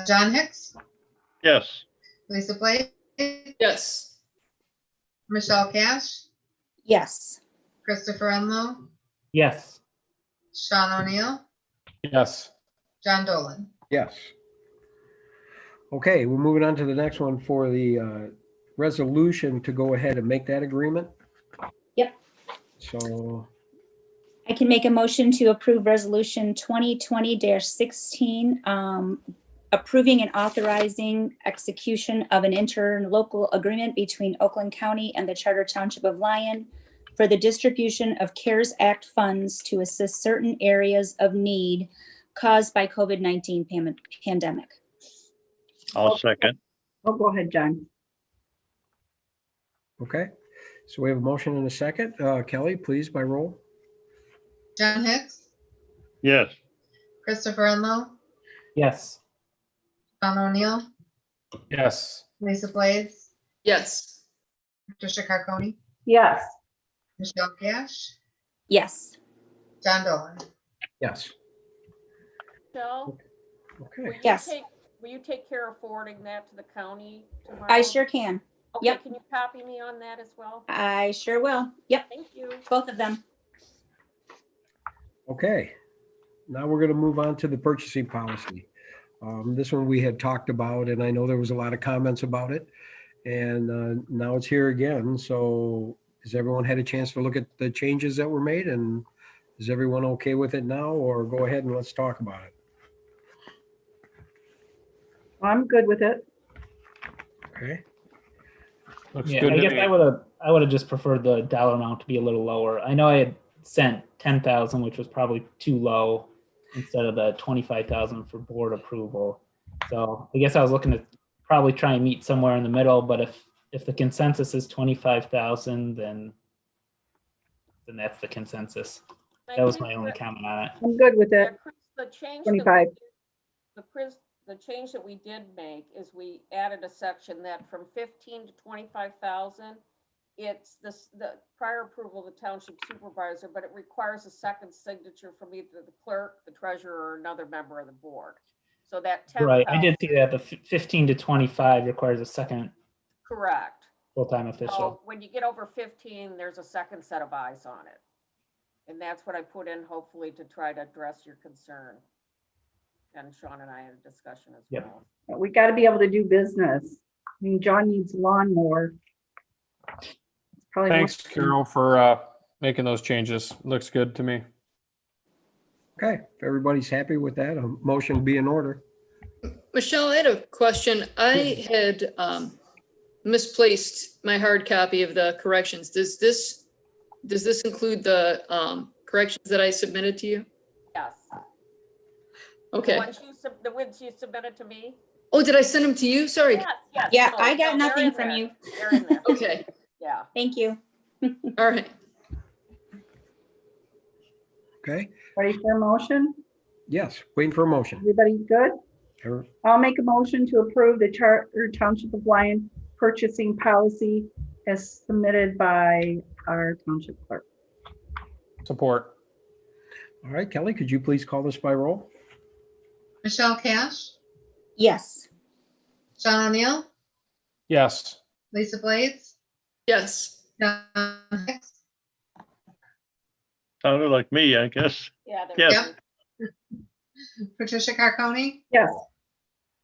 John Hicks, Yes. Lisa Blades, Yes. Michelle Cash, Yes. Christopher Enlow, Yes. Sean O'Neill, Yes. John Dolan. Yes. Okay, we're moving on to the next one for the resolution to go ahead and make that agreement. Yep. So, I can make a motion to approve resolution 2020-16, approving and authorizing execution of an interlocal agreement between Oakland County and the Charter Township of Lyon for the distribution of CARES Act funds to assist certain areas of need caused by COVID-19 pandemic. I'll second. Oh, go ahead, John. okay, so we have a motion and a second. Kelly, please, by roll. John Hicks, Yes. Christopher Enlow, Yes. Sean O'Neill, Yes. Lisa Blades, Yes. Patricia Carconi, Yes. Michelle Cash, Yes. John Dolan. Yes. Michelle, Okay. Yes. will you take care of forwarding that to the county tomorrow? I sure can. Okay, Yep. can you copy me on that as well? I sure will. Yep. Thank you. Both of them. Okay, now we're going to move on to the purchasing policy. This one we had talked about, and I know there was a lot of comments about it. And now it's here again. So has everyone had a chance to look at the changes that were made? And is everyone okay with it now? Or go ahead and let's talk about it. I'm good with it. Okay. Looks Yeah, good I to guess me. I would have just preferred the dollar amount to be a little lower. I know I had sent 10,000, which was probably too low, instead of the 25,000 for board approval. So I guess I was looking to probably try and meet somewhere in the middle. But if the consensus is 25,000, then that's the consensus. That was my only comment on it. I'm good with Yeah, it. Chris, the change 25. the change that we did make is we added a section that from 15 to 25,000, it's the prior approval of the township supervisor, but it requires a second signature from either the clerk, the treasurer, or another member of the board. So that 10,000. Right, I did see that the 15 to 25 requires a second Correct. full-time official. So when you get over 15, there's a second set of eyes on it. And that's what I put in, hopefully, to try to address your concern. And Sean and I had a discussion as Yep. well. We got to be able to do business. I mean, John needs a lawnmower. It's probably Thanks, Carol, for making those changes. Looks good to me. Okay, if everybody's happy with that, a motion will be in order. Michelle, I had a question. I had misplaced my hard copy of the corrections. Does this include the corrections that I submitted to you? Yes. The Okay. ones you submitted to me? Oh, did I send them to you? Sorry. Yes, yes. Yeah, No, I got no, they're nothing in from there. you. They're in there. Okay. Yeah. Thank you. All right. Okay, Ready for a motion? yes, waiting for a motion. Everybody good? Every- I'll make a motion to approve the Charter Township of Lyon purchasing policy as submitted by our township clerk. Support. All right, Kelly, could you please call this by roll? Michelle Cash, Yes. Sean O'Neill, Yes. Lisa Blades, Yes. John Hicks, Sounded like me, I guess. Yeah. Yes. Yep. Patricia Carconi, Yes.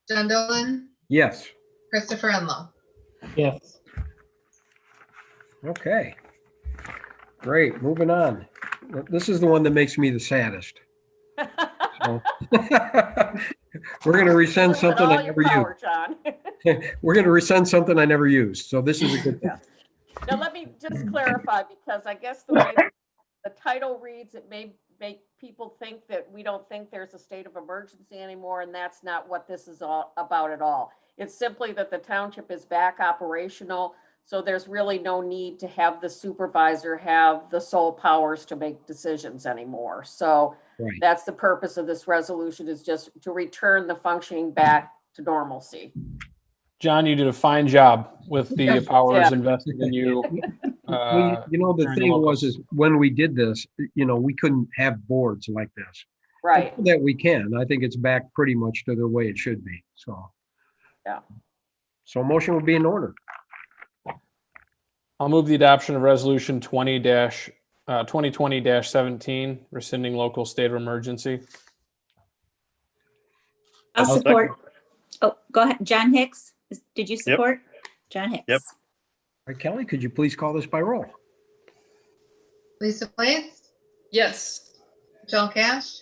John Dolan, Yes. Christopher Enlow. Yes. Okay. Great, moving on. This is the one that makes me the saddest. So- We're gonna rescind something I All your never power, John. used. We're gonna rescind something I never used, so this is a good thing. Now, let me just clarify, because I guess the way the title reads, it may make people think that we don't think there's a state of emergency anymore, and that's not what this is all about at all. It's simply that the township is back operational, so there's really no need to have the supervisor have the sole powers to make decisions anymore. So Right. that's the purpose of this resolution, is just to return the functioning back to normalcy. John, you did a fine job with the Yes. powers Yeah. invested in you. Well, you know, the during thing was, locals. is when we did this, you know, we couldn't have boards like this. Right. That we can. I think it's back pretty much to the way it should be, so. Yeah. So motion will be in order. I'll move the adoption of resolution 2020-17, rescinding local state of emergency. I'll I'll support. Oh, go ahead. John Hicks, did you Yep. support? John Hicks. Yep. All right, Kelly, could you please call this by roll? Lisa Blades, Yes. Michelle Cash,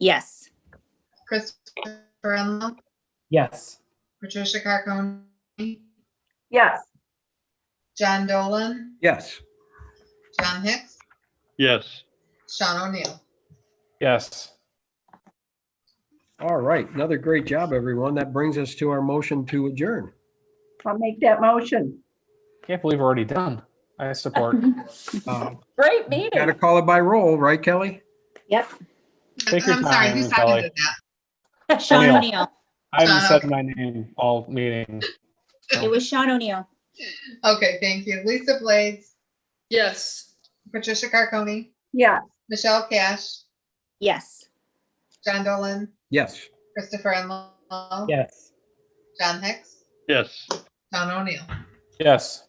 Yes. Christopher Enlow, Yes. Patricia Carconi, Yes. John Dolan, Yes. John Hicks, Yes. Sean O'Neill. Yes. All right, another great job, everyone. That brings us to our motion to adjourn. I'll make that motion. Can't believe we're already done. I support. Great meeting. Got to call it by roll, right, Kelly? Yep. Take your I'm sorry, who time, Kelly. seconded that? Sean O'Neill. O'Neill. I haven't Sean, said my name all meeting. It was Sean O'Neill. Okay, thank you. Lisa Blades, Yes. Patricia Carconi, Yes. Michelle Cash, Yes. John Dolan, Yes. Christopher Enlow, Yes. John Hicks, Yes. Sean O'Neill. Yes.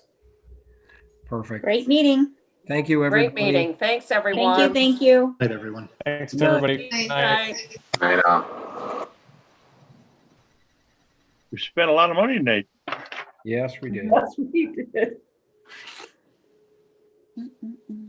Perfect. Great meeting. Thank you, everybody. Great meeting. Thanks, everyone. Thank you. Thank you. Night, everyone. Thanks to everybody. Night. Night. Bye. I know. We spent a lot of money, Nate. Yes, we did. Yes, we did. Mm-mm-mm.